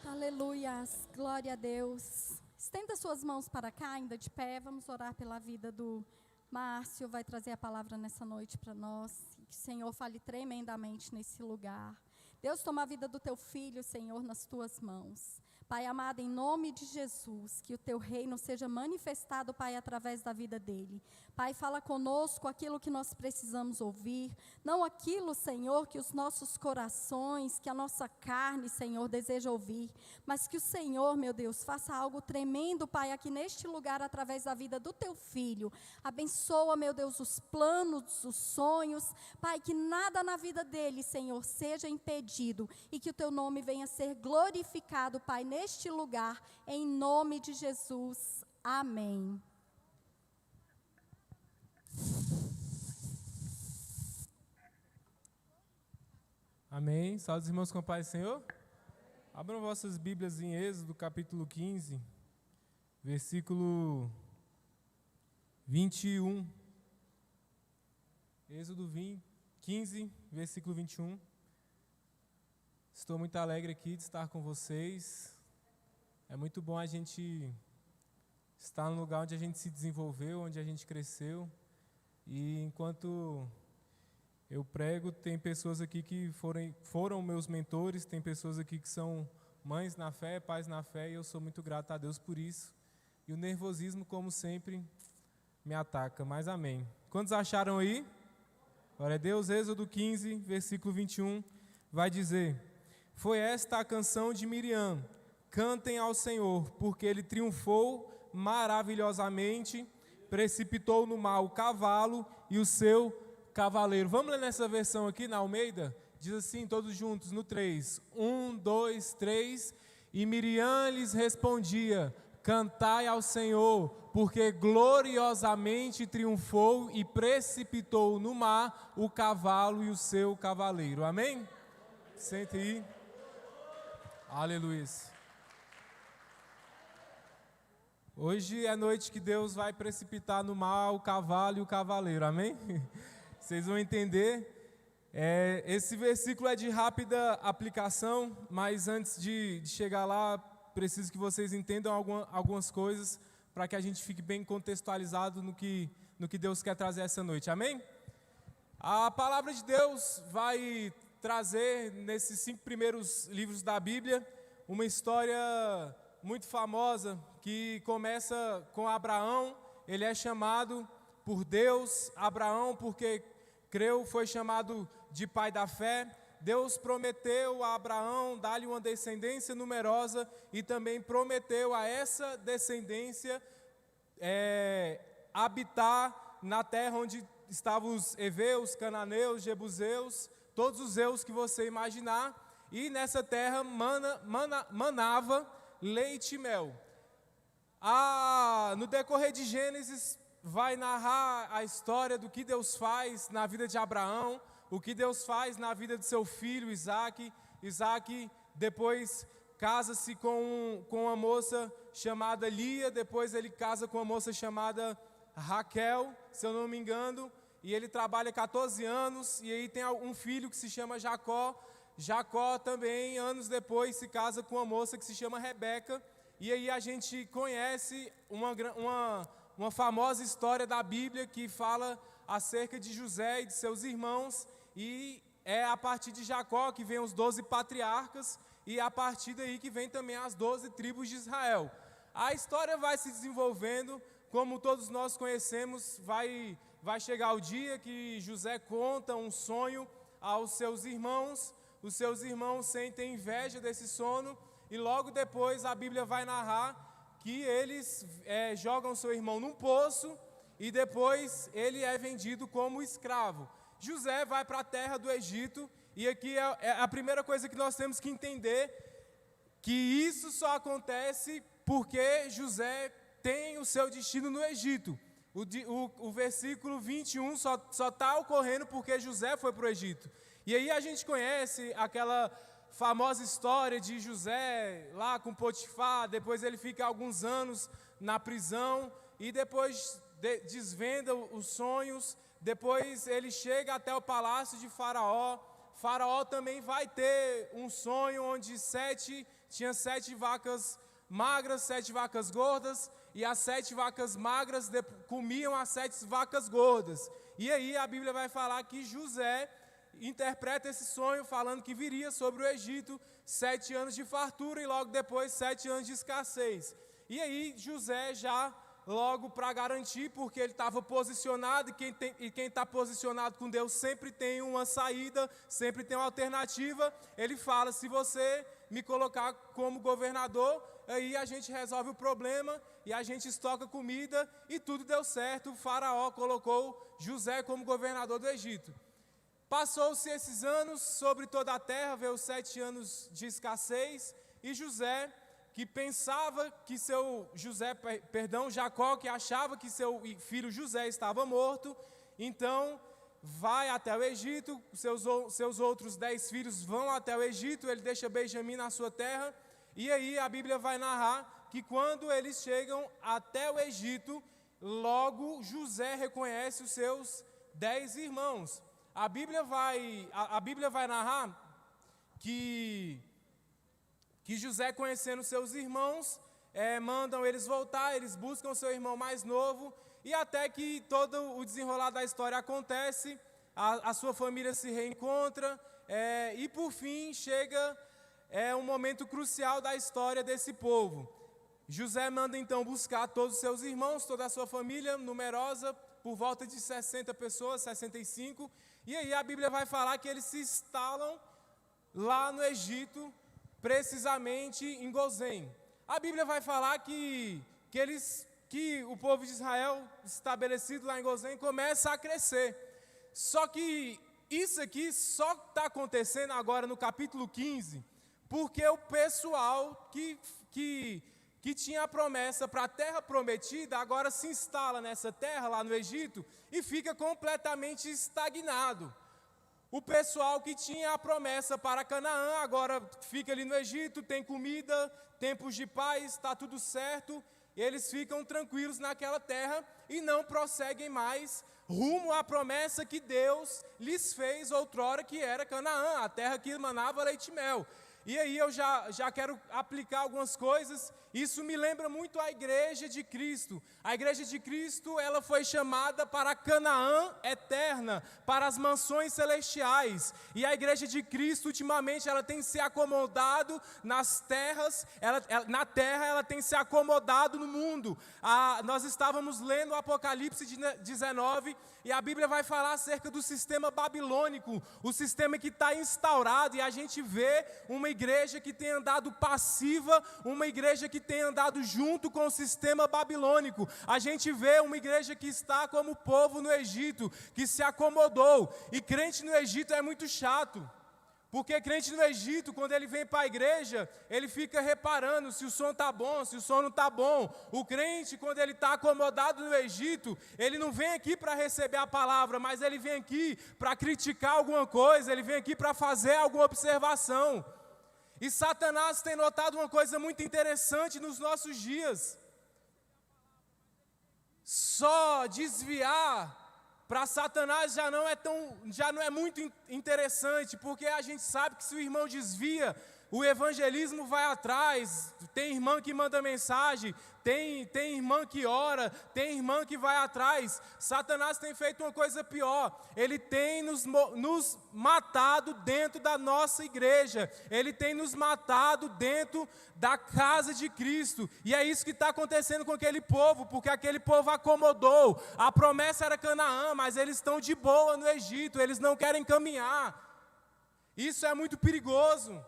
Aleluias, glória a Deus. Estenda suas mãos para cá, ainda de pé. Vamos orar pela vida do Márcio. Vai trazer a palavra nessa noite para nós. Que o Senhor fale tremendamente nesse lugar. Deus, toma a vida do teu filho, Senhor, nas tuas mãos. Pai amado, em nome de Jesus, que o teu reino seja manifestado, Pai, através da vida dele. Pai, fala conosco aquilo que nós precisamos ouvir, não aquilo, Senhor, que os nossos corações, que a nossa carne, Senhor, deseja ouvir, mas que o Senhor, meu Deus, faça algo tremendo, Pai, aqui neste lugar, através da vida do teu filho. Abençoa, meu Deus, os planos, os sonhos, Pai, que nada na vida dele, Senhor, seja impedido e que o teu nome venha a ser glorificado, Pai, neste lugar, em nome de Jesus. Amém. Amém. Saúde, irmãos, com a paz do Senhor. Abram vossas Bíblias em Êxodo, capítulo 15, versículo 21. Êxodo 15, versículo 21. Estou muito alegre aqui de estar com vocês. É muito bom a gente estar no lugar onde a gente se desenvolveu, onde a gente cresceu. E enquanto eu prego, tem pessoas aqui que foram meus mentores, tem pessoas aqui que são mães na fé, pais na fé, e eu sou muito grato a Deus por isso. E o nervosismo, como sempre, me ataca, mas amém. Quantos acharam aí? Glória a Deus. Êxodo 15, versículo 21, vai dizer: foi esta a canção de Miriam, cantem ao Senhor, porque ele triunfou maravilhosamente, precipitou no mar o cavalo e o seu cavaleiro. Vamos ler nessa versão aqui, na Almeida? Diz assim, todos juntos, no 3. 1, 2, 3. E Miriam lhes respondia: cantai ao Senhor, porque gloriosamente triunfou e precipitou no mar o cavalo e o seu cavaleiro. Amém? Sente aí. Aleluia. Hoje é noite que Deus vai precipitar no mar o cavalo e o cavaleiro. Amém? Vocês vão entender. Esse versículo é de rápida aplicação, mas antes de chegar lá, preciso que vocês entendam algumas coisas para que a gente fique bem contextualizado no que Deus quer trazer essa noite. Amém? A palavra de Deus vai trazer, nesses 5 primeiros livros da Bíblia, uma história muito famosa que começa com Abraão. Ele é chamado por Deus, Abraão, porque creu, foi chamado de pai da fé. Deus prometeu a Abraão dar-lhe uma descendência numerosa e também prometeu a essa descendência habitar na terra onde estavam os heveus, cananeus, jebuseus, todos os zeus que você imaginar, e nessa terra manava leite e mel. No decorrer de Gênesis, vai narrar a história do que Deus faz na vida de Abraão, o que Deus faz na vida de seu filho Isaque. Isaque depois casa-se com uma moça chamada Lia, depois ele casa com uma moça chamada Raquel, se eu não me engano, e ele trabalha 14 anos, e aí tem um filho que se chama Jacó. Jacó também, anos depois, se casa com uma moça que se chama Rebeca, e aí a gente conhece uma famosa história da Bíblia que fala acerca de José e de seus irmãos, e é a partir de Jacó que vem os 12 patriarcas, e a partir daí que vem também as 12 tribos de Israel. A história vai se desenvolvendo, como todos nós conhecemos, vai chegar o dia que José conta um sonho aos seus irmãos. Os seus irmãos sentem inveja desse sono, e logo depois a Bíblia vai narrar que eles jogam seu irmão num poço, e depois ele é vendido como escravo. José vai para a terra do Egito, e aqui é a primeira coisa que nós temos que entender, que isso só acontece porque José tem o seu destino no Egito. O versículo 21 só está ocorrendo porque José foi para o Egito. E aí a gente conhece aquela famosa história de José lá com Potifar, depois ele fica alguns anos na prisão, e depois desvenda os sonhos, depois ele chega até o palácio de Faraó. Faraó também vai ter um sonho onde tinha 7 vacas magras, 7 vacas gordas, e as 7 vacas magras comiam as 7 vacas gordas. E aí a Bíblia vai falar que José interpreta esse sonho falando que viria sobre o Egito 7 anos de fartura e logo depois 7 anos de escassez. E aí José já logo para garantir, porque ele estava posicionado, e quem está posicionado com Deus sempre tem uma saída, sempre tem uma alternativa. Ele fala: se você me colocar como governador, aí a gente resolve o problema e a gente estoca comida, e tudo deu certo. O faraó colocou José como governador do Egito. Passou-se esses anos, sobre toda a terra veio 7 anos de escassez, e José, que pensava que Jacó, que achava que seu filho José estava morto, então vai até o Egito. Seus outros 10 filhos vão até o Egito, ele deixa Benjamim na sua terra, e aí a Bíblia vai narrar que quando eles chegam até o Egito, logo José reconhece os seus 10 irmãos. A Bíblia vai narrar que José, conhecendo seus irmãos, mandam eles voltar, eles buscam seu irmão mais novo, e até que todo o desenrolar da história acontece, a sua família se reencontra, e por fim chega é um momento crucial da história desse povo. José manda então buscar todos os seus irmãos, toda a sua família numerosa, por volta de 60 pessoas, 65, e aí a Bíblia vai falar que eles se instalam lá no Egito, precisamente em Gozém. A Bíblia vai falar que o povo de Israel, estabelecido lá em Gozém, começa a crescer. Só que isso aqui só está acontecendo agora no capítulo 15, porque o pessoal que tinha a promessa para a terra prometida, agora se instala nessa terra, lá no Egito, e fica completamente estagnado. O pessoal que tinha a promessa para Canaã, agora fica ali no Egito, tem comida, tempos de paz, está tudo certo, e eles ficam tranquilos naquela terra e não prosseguem mais rumo à promessa que Deus lhes fez outrora, que era Canaã, a terra que manava leite e mel. E aí eu já quero aplicar algumas coisas. Isso me lembra muito a Igreja de Cristo. A Igreja de Cristo, ela foi chamada para a Canaã eterna, para as mansões celestiais. E a Igreja de Cristo, ultimamente, ela tem se acomodado nas terras, na terra ela tem se acomodado no mundo. Nós estávamos lendo o Apocalipse 19, e a Bíblia vai falar acerca do sistema babilônico, o sistema que está instaurado, e a gente vê uma igreja que tem andado passiva, uma igreja que tem andado junto com o sistema babilônico. A gente vê uma igreja que está como o povo no Egito, que se acomodou. E crente no Egito é muito chato, porque crente no Egito, quando ele vem para a igreja, ele fica reparando se o som está bom, se o som não está bom. O crente, quando ele está acomodado no Egito, ele não vem aqui para receber a palavra, mas ele vem aqui para criticar alguma coisa, ele vem aqui para fazer alguma observação. E Satanás tem notado uma coisa muito interessante nos nossos dias. Só desviar para Satanás já não é muito interessante, porque a gente sabe que se o irmão desvia, o evangelismo vai atrás. Tem irmã que manda mensagem, tem irmã que ora, tem irmã que vai atrás. Satanás tem feito uma coisa pior, ele tem nos matado dentro da nossa igreja, ele tem nos matado dentro da casa de Cristo, e é isso que está acontecendo com aquele povo, porque aquele povo acomodou. A promessa era Canaã, mas eles estão de boa no Egito, eles não querem caminhar. Isso é muito perigoso.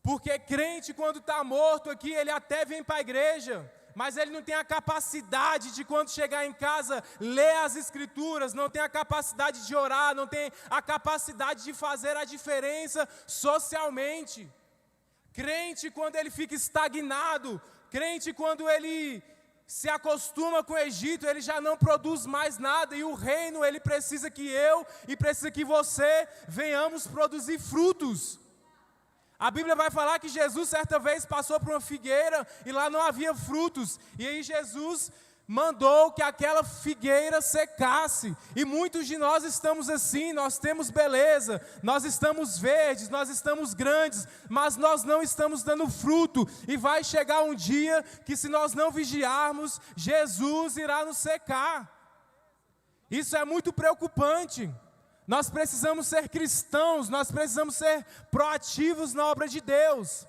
Porque crente, quando está morto aqui, ele até vem para a igreja, mas ele não tem a capacidade de, quando chegar em casa, ler as Escrituras, não tem a capacidade de orar, não tem a capacidade de fazer a diferença socialmente. Crente, quando ele fica estagnado, crente, quando ele se acostuma com o Egito, ele já não produz mais nada, e o reino, ele precisa que eu e precisa que você venhamos produzir frutos. A Bíblia vai falar que Jesus certa vez passou por uma figueira e lá não havia frutos. E aí Jesus mandou que aquela figueira secasse. E muitos de nós estamos assim, nós temos beleza, nós estamos verdes, nós estamos grandes, mas nós não estamos dando fruto. E vai chegar um dia que, se nós não vigiarmos, Jesus irá nos secar. Isso é muito preocupante. Nós precisamos ser cristãos, nós precisamos ser proativos na obra de Deus.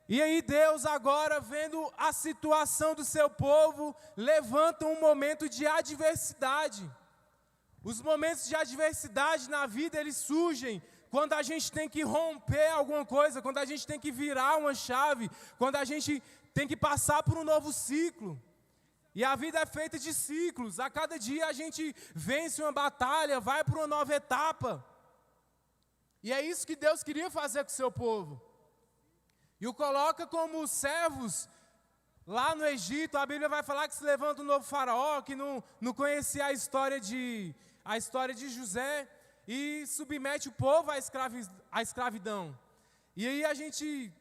E aí Deus, agora vendo a situação do seu povo, levanta um momento de adversidade. Os momentos de adversidade na vida, eles surgem quando a gente tem que romper alguma coisa, quando a gente tem que virar uma chave, quando a gente tem que passar por um novo ciclo. E a vida é feita de ciclos. A cada dia a gente vence uma batalha, vai para uma nova etapa. E é isso que Deus queria fazer com o seu povo. E o coloca como servos lá no Egito. A Bíblia vai falar que se levanta um novo faraó, que não conhecia a história de José, e submete o povo à escravidão. E aí a gente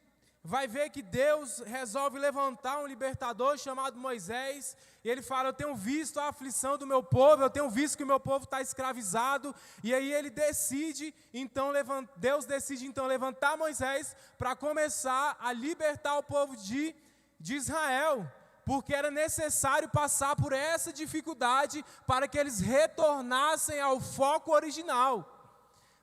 vai ver que Deus resolve levantar um libertador chamado Moisés, e ele fala: eu tenho visto a aflição do meu povo, eu tenho visto que o meu povo está escravizado. E aí Deus decide então levantar Moisés para começar a libertar o povo de Israel, porque era necessário passar por essa dificuldade para que eles retornassem ao foco original.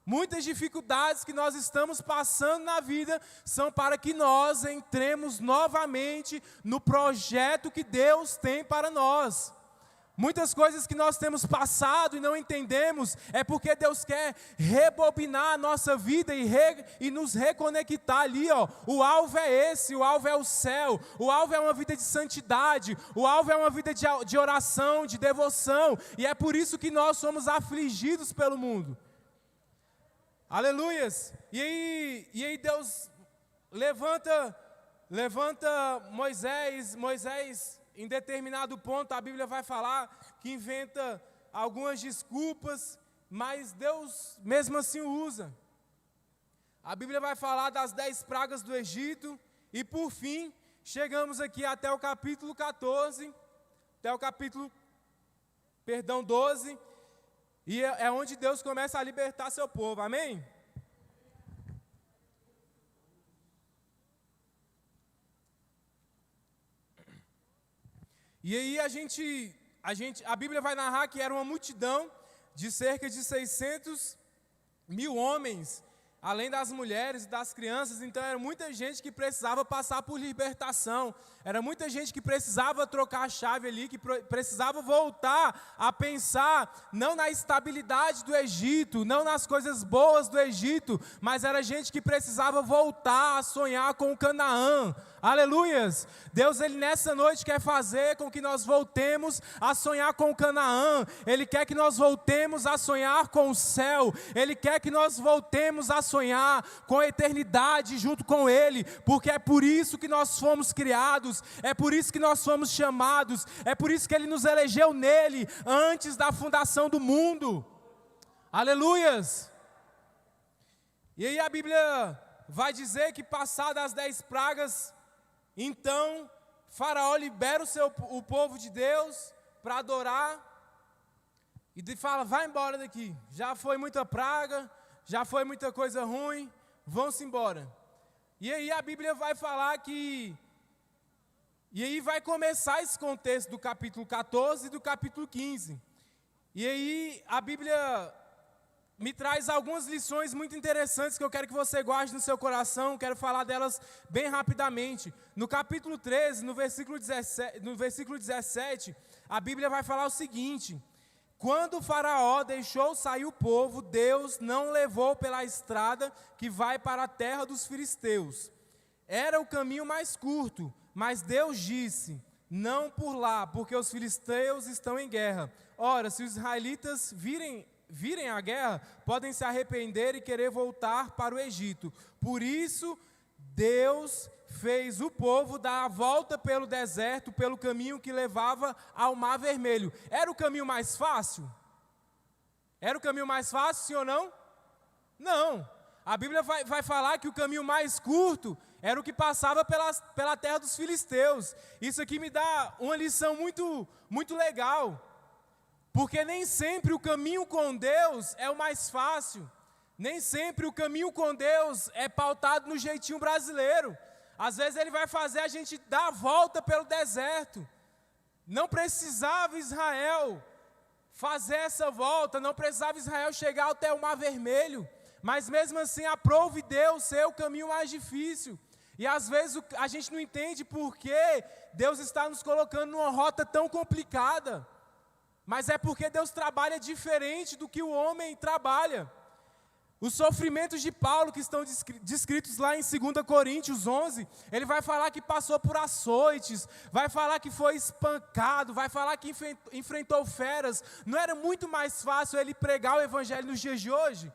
Muitas dificuldades que nós estamos passando na vida são para que nós entremos novamente no projeto que Deus tem para nós. Muitas coisas que nós temos passado e não entendemos é porque Deus quer rebobinar a nossa vida e nos reconectar ali, ó. O alvo é esse, o alvo é o céu, o alvo é uma vida de santidade, o alvo é uma vida de oração, de devoção, e é por isso que nós somos afligidos pelo mundo. Aleluias! E aí Deus levanta Moisés, em determinado ponto, a Bíblia vai falar que inventa algumas desculpas, mas Deus mesmo assim o usa. A Bíblia vai falar das 10 pragas do Egito, e por fim, chegamos aqui até o capítulo 14, até o capítulo, 12, e é onde Deus começa a libertar seu povo, amém? E aí a Bíblia vai narrar que era uma multidão de cerca de 600.000 homens, além das mulheres e das crianças. Então era muita gente que precisava passar por libertação, era muita gente que precisava trocar a chave ali, que precisava voltar a pensar não na estabilidade do Egito, não nas coisas boas do Egito, mas era gente que precisava voltar a sonhar com o Canaã. Aleluias! Deus, Ele nessa noite quer fazer com que nós voltemos a sonhar com o Canaã. Ele quer que nós voltemos a sonhar com o céu. Ele quer que nós voltemos a sonhar com a eternidade junto com Ele, porque é por isso que nós fomos criados, é por isso que nós fomos chamados, é por isso que Ele nos elegeu nele antes da fundação do mundo. Aleluias! E aí a Bíblia vai dizer que passadas as 10 pragas, então Faraó libera o povo de Deus para adorar e fala: vai embora daqui, já foi muita praga, já foi muita coisa ruim, vão-se embora. E aí a Bíblia vai falar e aí vai começar esse contexto do capítulo 14 e do capítulo 15. E aí a Bíblia me traz algumas lições muito interessantes que eu quero que você guarde no seu coração, quero falar delas bem rapidamente. No capítulo 13, no versículo 17, a Bíblia vai falar o seguinte: quando o Faraó deixou sair o povo, Deus não levou pela estrada que vai para a terra dos filisteus. Era o caminho mais curto, mas Deus disse: não por lá, porque os filisteus estão em guerra. Ora, se os israelitas virem a guerra, podem se arrepender e querer voltar para o Egito. Por isso, Deus fez o povo dar a volta pelo deserto, pelo caminho que levava ao Mar Vermelho. Era o caminho mais fácil? Era o caminho mais fácil, sim ou não? Não. A Bíblia vai falar que o caminho mais curto era o que passava pela terra dos filisteus. Isso aqui me dá uma lição muito, muito legal. Porque nem sempre o caminho com Deus é o mais fácil. Nem sempre o caminho com Deus é pautado no jeitinho brasileiro. Às vezes Ele vai fazer a gente dar a volta pelo deserto. Não precisava Israel fazer essa volta, não precisava Israel chegar até o Mar Vermelho. Mas mesmo assim aprove Deus ser o caminho mais difícil. E às vezes a gente não entende por que Deus está nos colocando numa rota tão complicada. Mas é porque Deus trabalha diferente do que o homem trabalha. Os sofrimentos de Paulo, que estão descritos lá em 2 Coríntios 11, ele vai falar que passou por açoites, vai falar que foi espancado, vai falar que enfrentou feras. Não era muito mais fácil ele pregar o evangelho nos dias de hoje?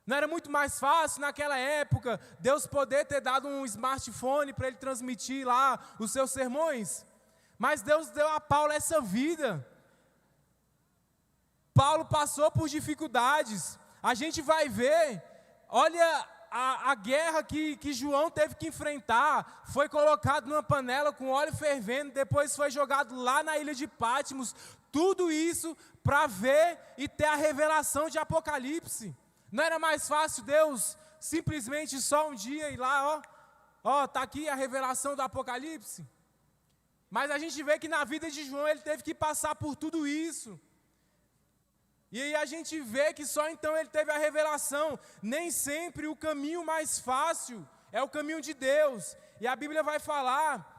Não era muito mais fácil naquela época Deus poder ter dado um smartphone para ele transmitir lá os seus sermões? Mas Deus deu a Paulo essa vida. Paulo passou por dificuldades. A gente vai ver, olha a guerra que João teve que enfrentar. Foi colocado numa panela com óleo fervendo, depois foi jogado lá na ilha de Patmos. Tudo isso para ver e ter a revelação de Apocalipse. Não era mais fácil Deus simplesmente só um dia ir lá, está aqui a revelação do Apocalipse? Mas a gente vê que na vida de João ele teve que passar por tudo isso. E aí a gente vê que só então ele teve a revelação. Nem sempre o caminho mais fácil é o caminho de Deus. E a Bíblia vai falar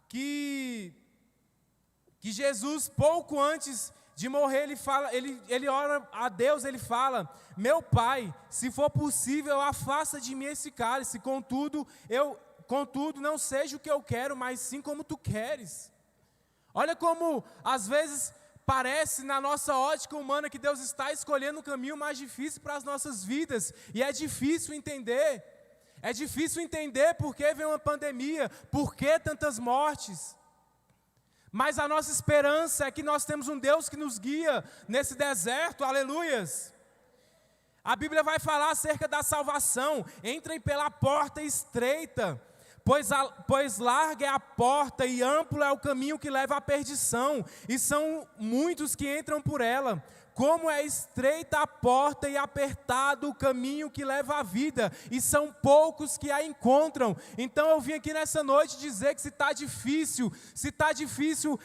que Jesus, pouco antes de morrer, ele ora a Deus, ele fala: meu Pai, se for possível, afasta de mim esse cálice, contudo não seja o que eu quero, mas sim como tu queres. Olha como às vezes parece na nossa ótica humana que Deus está escolhendo o caminho mais difícil para as nossas vidas, e é difícil entender. É difícil entender por que vem uma pandemia, por que tantas mortes. Mas a nossa esperança é que nós temos um Deus que nos guia nesse deserto, aleluias. A Bíblia vai falar acerca da salvação: entrem pela porta estreita, pois larga é a porta e amplo é o caminho que leva à perdição, e são muitos que entram por ela. Como é estreita a porta e apertado o caminho que leva à vida, e são poucos que a encontram. Então eu vim aqui nessa noite dizer que se está difícil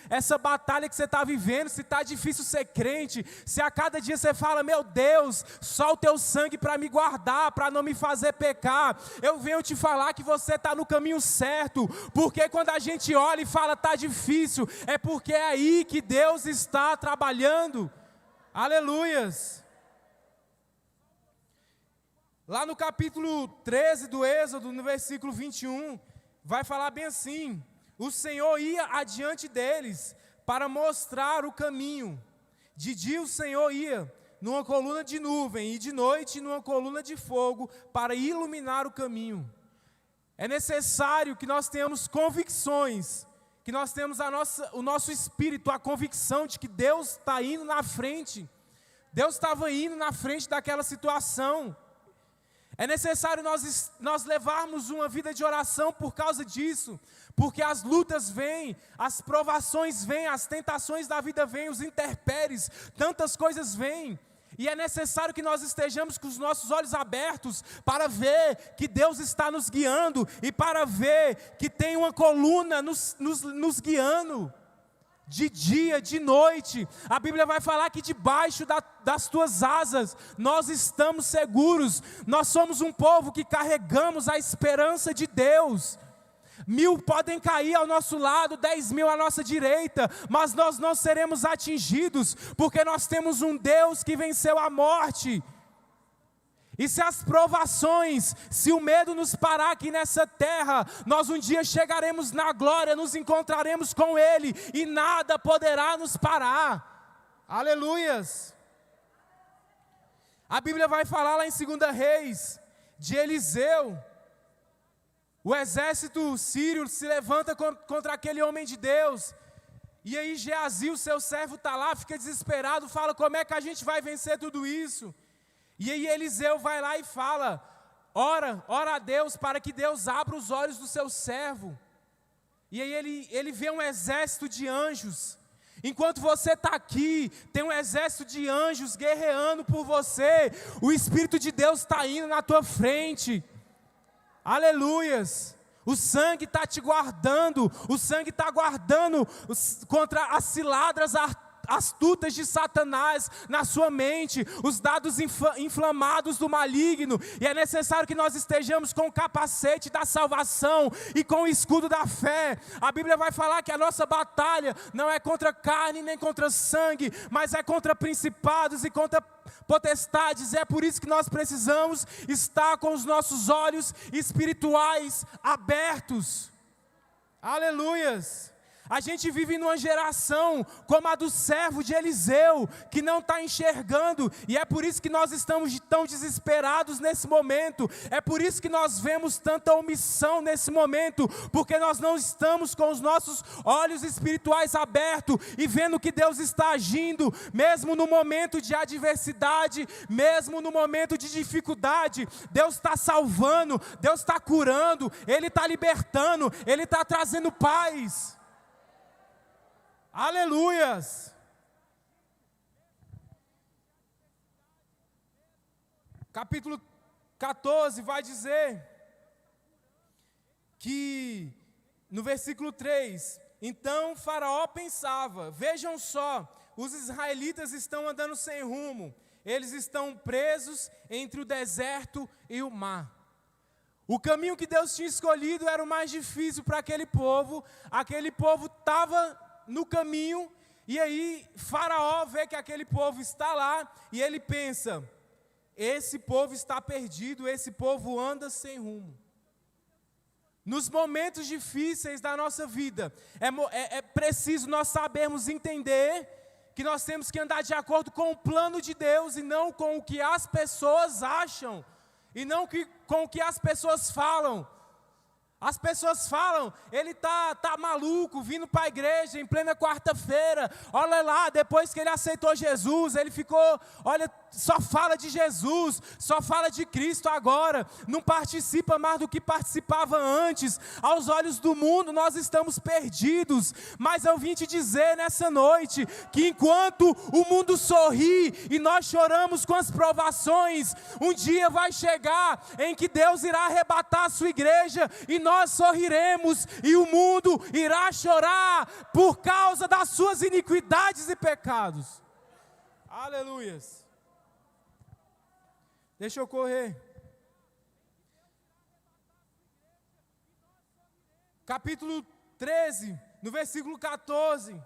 essa batalha que você está vivendo, se está difícil ser crente, se a cada dia você fala: meu Deus, só o teu sangue para me guardar, para não me fazer pecar, eu venho te falar que você está no caminho certo, porque quando a gente olha e fala está difícil, é porque é aí que Deus está trabalhando. Aleluias. Lá no capítulo 13 do Êxodo, no versículo 21, vai falar bem assim: o Senhor ia adiante deles para mostrar o caminho. De dia o Senhor ia numa coluna de nuvem, e de noite numa coluna de fogo, para iluminar o caminho. É necessário que nós tenhamos convicções, que nós temos o nosso espírito, a convicção de que Deus está indo na frente. Deus estava indo na frente daquela situação. É necessário nós levarmos uma vida de oração por causa disso, porque as lutas vêm, as provações vêm, as tentações da vida vêm, os intempéries, tantas coisas vêm. E é necessário que nós estejamos com os nossos olhos abertos para ver que Deus está nos guiando e para ver que tem uma coluna nos guiando. De dia, de noite, a Bíblia vai falar que debaixo das tuas asas nós estamos seguros. Nós somos um povo que carregamos a esperança de Deus. 1000 podem cair ao nosso lado, 10.000 à nossa direita, mas nós não seremos atingidos, porque nós temos um Deus que venceu a morte. E se as provações, se o medo nos parar aqui nessa terra, nós um dia chegaremos na glória, nos encontraremos com Ele, e nada poderá nos parar. Aleluias. A Bíblia vai falar lá em 2 Reis, de Eliseu. O exército sírio se levanta contra aquele homem de Deus. E aí Geazi, o seu servo, está lá, fica desesperado, fala: como é que a gente vai vencer tudo isso? E aí Eliseu vai lá e fala: ora a Deus para que Deus abra os olhos do seu servo. E aí ele vê um exército de anjos. Enquanto você está aqui, tem um exército de anjos guerreando por você. O Espírito de Deus está indo na tua frente. Aleluias. O sangue está te guardando. O sangue está guardando contra as ciladas astutas de Satanás na sua mente, os dados inflamados do maligno. E é necessário que nós estejamos com o capacete da salvação e com o escudo da fé. A Bíblia vai falar que a nossa batalha não é contra carne nem contra sangue, mas é contra principados e contra potestades. É por isso que nós precisamos estar com os nossos olhos espirituais abertos. Aleluias. A gente vive numa geração como a do servo de Eliseu, que não está enxergando, e é por isso que nós estamos tão desesperados nesse momento, é por isso que nós vemos tanta omissão nesse momento, porque nós não estamos com os nossos olhos espirituais abertos, e vendo que Deus está agindo, mesmo no momento de adversidade, mesmo no momento de dificuldade. Deus está salvando, Deus está curando, Ele está libertando, Ele está trazendo paz. Aleluias! Capítulo 14 vai dizer que, no versículo 3, então Faraó pensava: vejam só, os israelitas estão andando sem rumo. Eles estão presos entre o deserto e o mar. O caminho que Deus tinha escolhido era o mais difícil para aquele povo. Aquele povo estava no caminho, e aí Faraó vê que aquele povo está lá, e ele pensa: esse povo está perdido, esse povo anda sem rumo. Nos momentos difíceis da nossa vida, é preciso nós sabermos entender que nós temos que andar de acordo com o plano de Deus, e não com o que as pessoas acham, e não com o que as pessoas falam. As pessoas falam: ele tá maluco, vindo para a igreja em plena quarta-feira. Olha lá, depois que ele aceitou Jesus, ele ficou, olha, só fala de Jesus, só fala de Cristo agora. Não participa mais do que participava antes. Aos olhos do mundo nós estamos perdidos. Mas eu vim te dizer nessa noite, que enquanto o mundo sorri e nós choramos com as provações, um dia vai chegar em que Deus irá arrebatar a sua igreja, e nós sorriremos, e o mundo irá chorar por causa das suas iniquidades e pecados. Aleluias. Deixa eu correr. Capítulo 13, no versículo 14.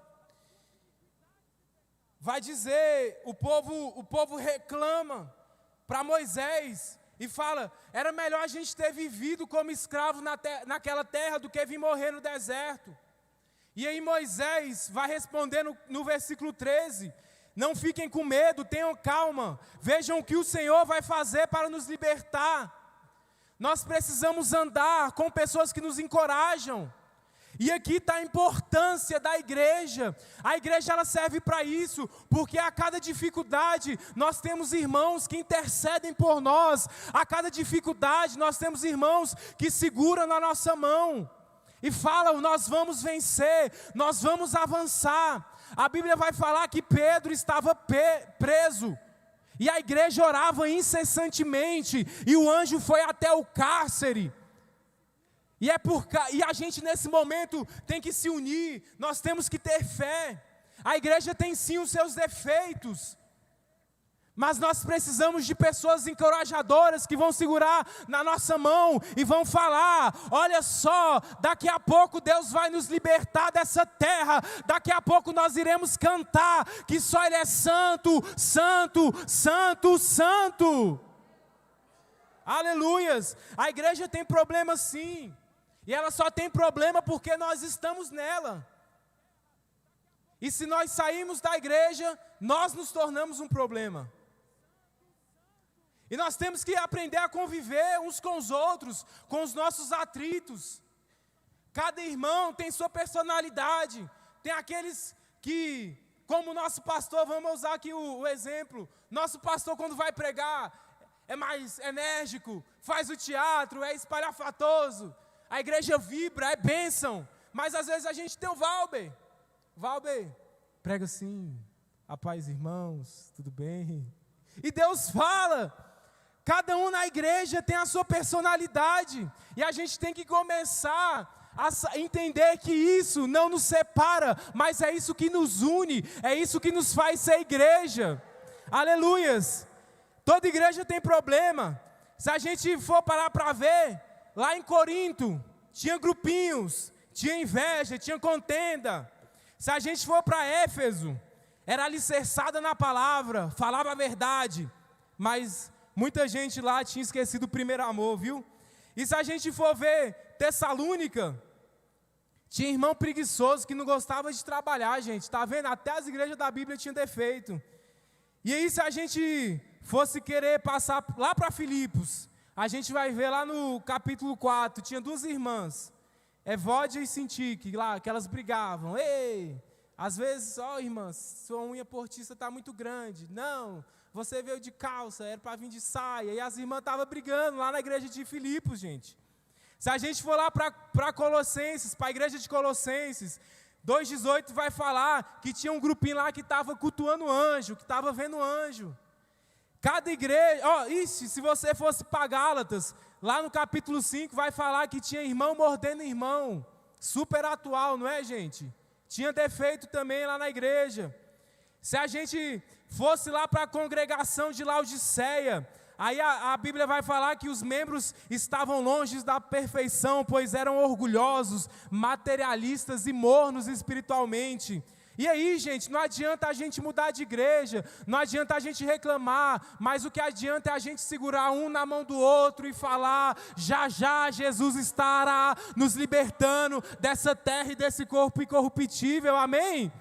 Vai dizer, o povo reclama para Moisés e fala: era melhor a gente ter vivido como escravo naquela terra do que vir morrer no deserto. E aí Moisés vai responder no versículo 13: não fiquem com medo, tenham calma, vejam o que o Senhor vai fazer para nos libertar. Nós precisamos andar com pessoas que nos encorajam. E aqui está a importância da igreja. A igreja, ela serve para isso, porque a cada dificuldade nós temos irmãos que intercedem por nós. A cada dificuldade nós temos irmãos que seguram na nossa mão e falam: nós vamos vencer, nós vamos avançar. A Bíblia vai falar que Pedro estava preso, e a igreja orava incessantemente, e o anjo foi até o cárcere. E a gente nesse momento tem que se unir, nós temos que ter fé. A igreja tem sim os seus defeitos, mas nós precisamos de pessoas encorajadoras que vão segurar na nossa mão e vão falar: olha só, daqui a pouco Deus vai nos libertar dessa terra, daqui a pouco nós iremos cantar que só Ele é santo, santo, santo, santo. Aleluias. A igreja tem problema sim, e ela só tem problema porque nós estamos nela. E se nós sairmos da igreja, nós nos tornamos um problema. E nós temos que aprender a conviver uns com os outros, com os nossos atritos. Cada irmão tem sua personalidade. Tem aqueles que, como o nosso pastor, vamos usar aqui o exemplo. Nosso pastor, quando vai pregar, é mais enérgico, faz o teatro, é espalhafatoso. A igreja vibra, é bênção. Mas às vezes a gente tem o Valber. Valber, prega assim: a paz, irmãos, tudo bem? E Deus fala. Cada um na igreja tem a sua personalidade. E a gente tem que começar a entender que isso não nos separa, mas é isso que nos une, é isso que nos faz ser igreja. Aleluias. Toda igreja tem problema. Se a gente for parar para ver, lá em Corinto, tinha grupinhos, tinha inveja, tinha contenda. Se a gente for para Éfeso, era alicerçada na palavra, falava a verdade, mas muita gente lá tinha esquecido o primeiro amor, viu? E se a gente for ver Tessalônica, tinha irmão preguiçoso que não gostava de trabalhar, gente. Está vendo? Até as igrejas da Bíblia tinham defeito. E aí, se a gente fosse querer passar lá para Filipos, a gente vai ver lá no capítulo 4, tinha duas irmãs, Evódia e Sintique, lá, que elas brigavam. Ei, às vezes, irmãs, sua unha postiça está muito grande. Não, você veio de calça, era para vir de saia. E as irmãs estavam brigando lá na igreja de Filipos, gente. Se a gente for lá para Colossenses, para a igreja de Colossenses, 2,18 vai falar que tinha um grupinho lá que estava cultuando anjo, que estava vendo anjo. Cada igreja, se você fosse para Gálatas, lá no capítulo 5 vai falar que tinha irmão mordendo irmão. Super atual, não é, gente? Tinha defeito também lá na igreja. Se a gente fosse lá para a congregação de Laodiceia, aí a Bíblia vai falar que os membros estavam longe da perfeição, pois eram orgulhosos, materialistas e mornos espiritualmente. E aí, gente, não adianta a gente mudar de igreja, não adianta a gente reclamar, mas o que adianta é a gente segurar um na mão do outro e falar: já já Jesus estará nos libertando dessa terra e desse corpo incorruptível, amém?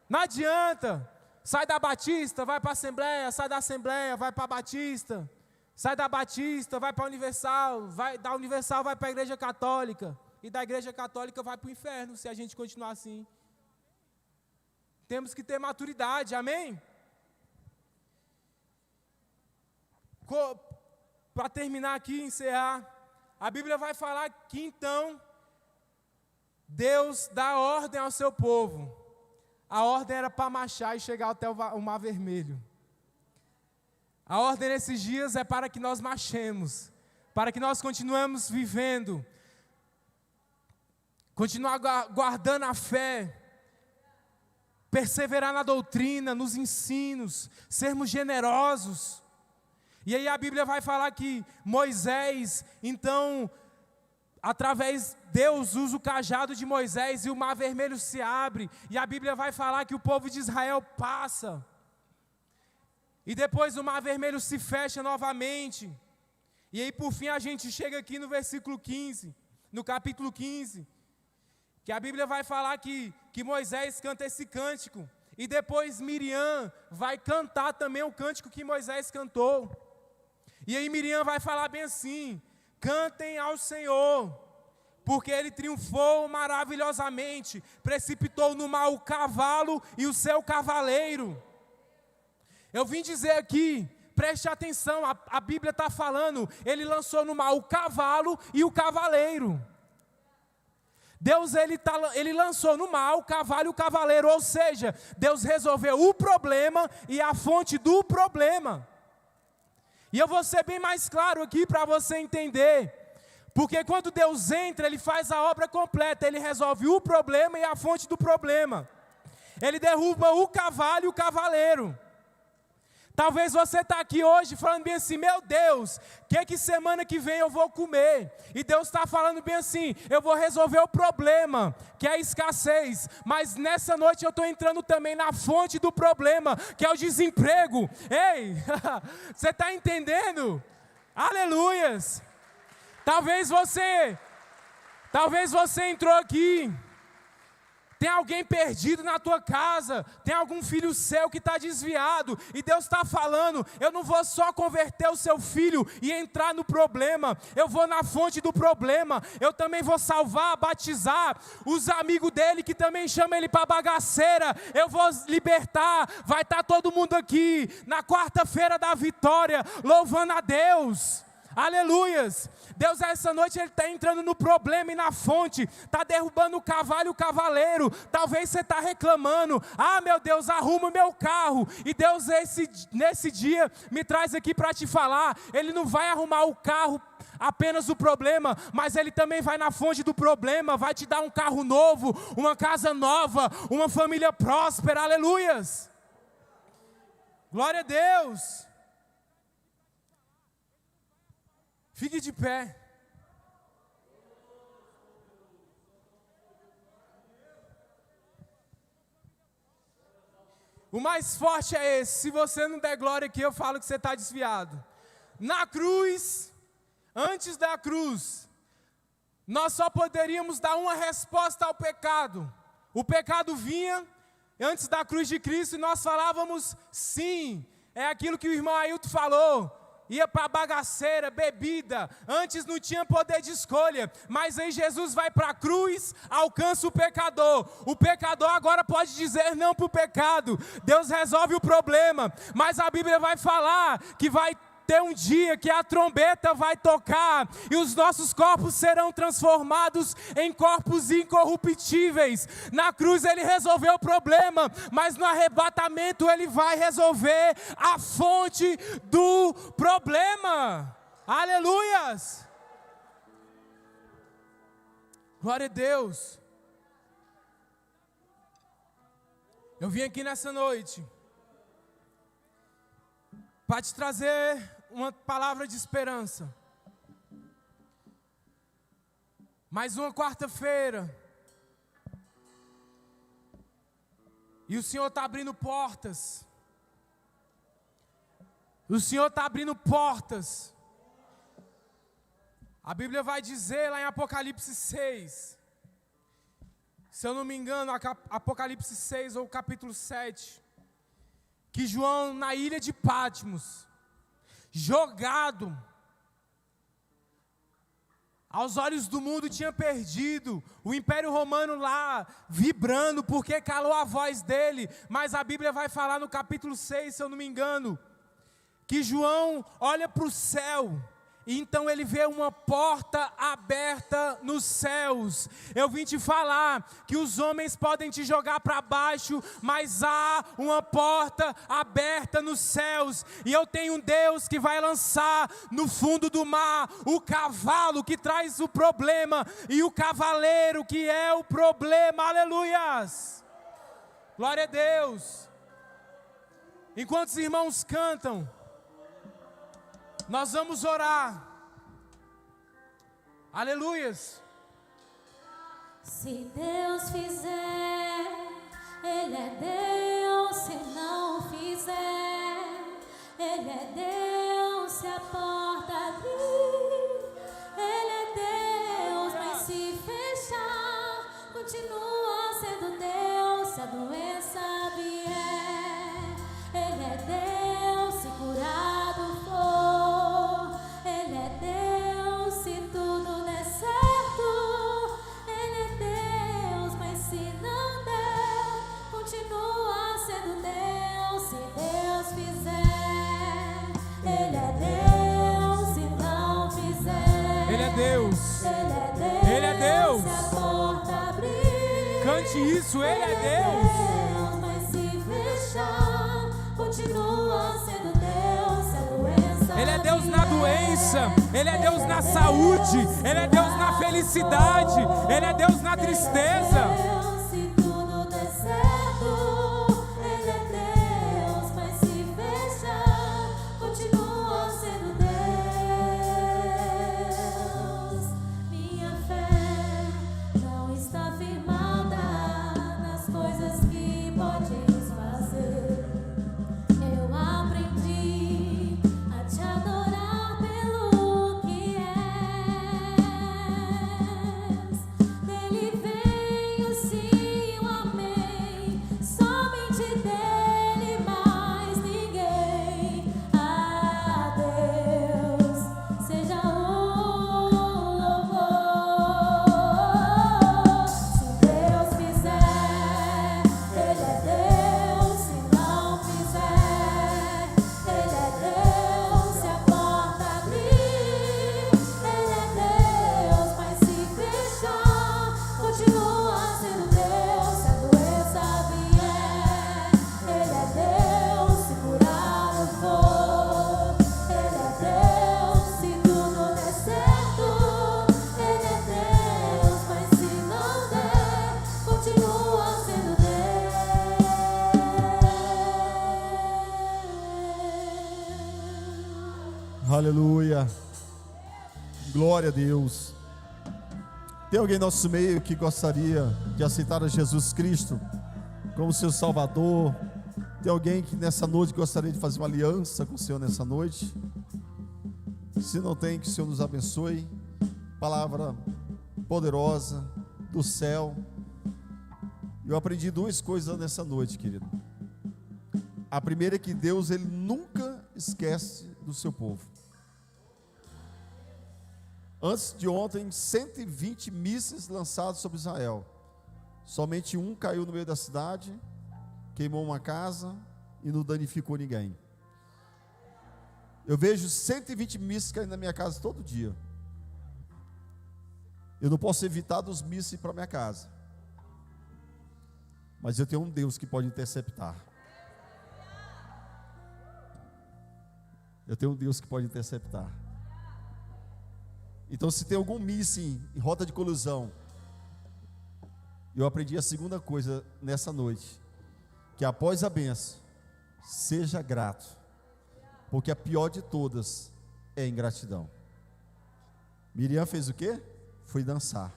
Não adianta. Sai da Batista, vai para a Assembleia, sai da Assembleia, vai para a Batista, sai da Batista, vai para a Universal, da Universal vai para a Igreja Católica, e da Igreja Católica vai para o inferno, se a gente continuar assim. Temos que ter maturidade, amém? Para terminar aqui, encerrar, a Bíblia vai falar que então Deus dá ordem ao seu povo. A ordem era para marchar e chegar até o Mar Vermelho. A ordem nesses dias é para que nós marchemos, para que nós continuemos vivendo, continuar guardando a fé, perseverar na doutrina, nos ensinos, sermos generosos. E aí a Bíblia vai falar que Moisés, então, através, Deus usa o cajado de Moisés e o Mar Vermelho se abre. E a Bíblia vai falar que o povo de Israel passa. E depois o Mar Vermelho se fecha novamente. E aí por fim a gente chega aqui no versículo 15, no capítulo 15. Que a Bíblia vai falar que Moisés canta esse cântico. E depois Miriam vai cantar também o cântico que Moisés cantou. E aí Miriam vai falar bem assim: cantem ao Senhor, porque Ele triunfou maravilhosamente, precipitou no mar o cavalo e o seu cavaleiro. Eu vim dizer aqui, preste atenção, a Bíblia está falando, Ele lançou no mar o cavalo e o cavaleiro. Deus, ele lançou no mar o cavalo e o cavaleiro, ou seja, Deus resolveu o problema e a fonte do problema. E eu vou ser bem mais claro aqui para você entender, porque quando Deus entra, Ele faz a obra completa, Ele resolve o problema e a fonte do problema. Ele derruba o cavalo e o cavaleiro. Talvez você está aqui hoje falando bem assim: meu Deus, que semana que vem eu vou comer? E Deus está falando bem assim: eu vou resolver o problema, que é a escassez. Mas nessa noite eu estou entrando também na fonte do problema, que é o desemprego. Ei, você está entendendo? Aleluias! Talvez você entrou aqui, tem alguém perdido na tua casa, tem algum filho seu que está desviado, e Deus está falando: eu não vou só converter o seu filho e entrar no problema, eu vou na fonte do problema, eu também vou salvar, batizar os amigos dele que também chamam ele para bagaceira, eu vou libertar. Vai estar todo mundo aqui na quarta-feira da vitória, louvando a Deus. Aleluias! Deus essa noite Ele está entrando no problema e na fonte, está derrubando o cavalo e o cavaleiro. Talvez você está reclamando: ah, meu Deus, arruma o meu carro. E Deus nesse dia me traz aqui para te falar: Ele não vai arrumar o carro, apenas o problema, mas Ele também vai na fonte do problema, vai te dar um carro novo, uma casa nova, uma família próspera. Aleluias! Glória a Deus! Fique de pé. O mais forte é esse: se você não der glória aqui, eu falo que você está desviado. Na cruz, antes da cruz, nós só poderíamos dar uma resposta ao pecado. O pecado vinha antes da cruz de Cristo e nós falávamos sim. É aquilo que o irmão Ailton falou. Ia para bagaceira, bebida, antes não tinha poder de escolha, mas aí Jesus vai para a cruz, alcança o pecador agora pode dizer não para o pecado. Deus resolve o problema, mas a Bíblia vai falar que vai ter um dia que a trombeta vai tocar e os nossos corpos serão transformados em corpos incorruptíveis. Na cruz Ele resolveu o problema, mas no arrebatamento Ele vai resolver a fonte do problema. Aleluias! Glória a Deus! Eu vim aqui nessa noite para te trazer uma palavra de esperança. Mais uma quarta-feira. E o Senhor está abrindo portas. O Senhor está abrindo portas. A Bíblia vai dizer lá em Apocalipse 6. Se eu não me engano, Apocalipse 6 ou capítulo 7. Que João, na ilha de Patmos, jogado, aos olhos do mundo tinha perdido, o Império Romano lá, vibrando, porque calou a voz dele, mas a Bíblia vai falar no capítulo 6, se eu não me engano, que João olha para o céu, e então ele vê uma porta aberta nos céus. Eu vim te falar que os homens podem te jogar para baixo, mas há uma porta aberta nos céus. E eu tenho um Deus que vai lançar no fundo do mar o cavalo que traz o problema e o cavaleiro que é o problema. Aleluias! Glória a Deus! Enquanto os irmãos cantam, nós vamos orar. Aleluias. Se Deus fizer, Ele é Deus. Se não fizer, Ele é Deus. Se a porta abrir, Ele é Deus. Mas se fechar, continua sendo Deus. Se a doença vier, Ele é Deus. Se curado for, Ele é Deus. Se tudo der certo, Ele é Deus. Mas se não der, continua sendo Deus. Se Deus fizer, Ele é Deus. Se não fizer, Ele é Deus. Ele é Deus. Ele é Deus. Se a porta abrir, Cante isso, Ele é Deus. mas se fechar, continua sendo Deus. Se a doença Ele é Deus na doença, Ele é Deus na saúde, Ele é Deus na felicidade, Ele é Deus na tristeza. Se tudo der certo, Ele é Deus. Mas se fechar, continua sendo Deus. Minha fé não está firmada nas coisas que podes fazer. Eu aprendi a te adorar pelo que és. Dele veio sim o amém, somente dele, mais ninguém. A Deus seja o louvor. Se Deus fizer, Ele é Deus. Se não fizer, Ele é Deus. Se a porta abrir, Ele é Deus. Mas se fechar, continua sendo Deus. Se a doença vier, Ele é Deus. Se curado for, Ele é Deus. Se tudo der certo, Ele é Deus. Mas se não der, continua sendo Deus. Aleluia. Glória a Deus. Tem alguém no nosso meio que gostaria de aceitar a Jesus Cristo como seu Salvador? Tem alguém que nessa noite gostaria de fazer uma aliança com o Senhor nessa noite? Se não tem, que o Senhor nos abençoe. Palavra poderosa do céu. Eu aprendi duas coisas nessa noite, querido. A primeira é que Deus, Ele nunca esquece do seu povo. Antes de ontem, 120 mísseis lançados sobre Israel. Somente um caiu no meio da cidade, queimou uma casa e não danificou ninguém. Eu vejo 120 mísseis caindo na minha casa todo dia. Eu não posso evitar dos mísseis para minha casa, mas eu tenho um Deus que pode interceptar. Eu tenho um Deus que pode interceptar. Então, se tem algum míssil em rota de colisão, eu aprendi a segunda coisa nessa noite: que após a bênção, seja grato, porque a pior de todas é a ingratidão. Miriam fez o quê? Foi dançar.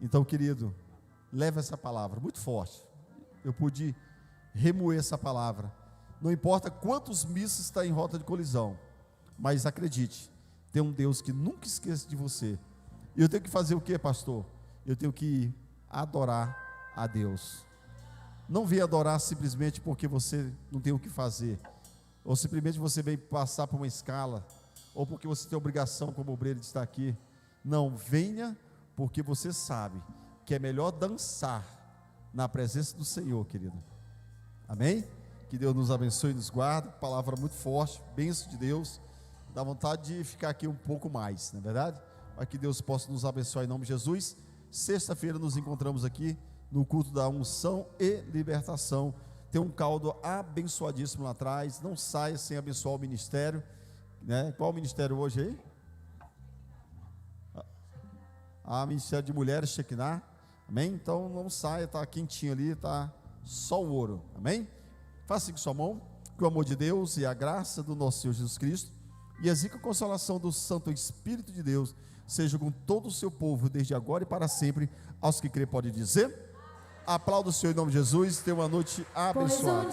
Então, querido, leve essa palavra, muito forte. Eu pude remoer essa palavra. Não importa quantos mísseis está em rota de colisão, mas acredite, tem um Deus que nunca esquece de você. E eu tenho que fazer o quê, pastor? Eu tenho que adorar a Deus. Não venha adorar simplesmente porque você não tem o que fazer, ou simplesmente você veio passar por uma escala, ou porque você tem obrigação como obreiro de estar aqui. Não, venha porque você sabe que é melhor dançar na presença do Senhor, querido. Amém? Que Deus nos abençoe e nos guarde. Palavra muito forte, bênção de Deus. Dá vontade de ficar aqui um pouco mais, não é verdade? Para que Deus possa nos abençoar em nome de Jesus. Sexta-feira nos encontramos aqui no culto da unção e libertação. Tem um caldo abençoadíssimo lá atrás. Não saia sem abençoar o ministério, né? Qual o ministério hoje aí? Ministério de Mulheres Shekinah. Amém? Então não saia, está quentinho ali, está só o ouro. Amém? Faça assim com sua mão, que o amor de Deus e a graça do nosso Senhor Jesus Cristo e a rica consolação do Santo Espírito de Deus seja com todo o seu povo, desde agora e para sempre. Aos que crê pode dizer, aplauda o Senhor em nome de Jesus. Tenha uma noite abençoada.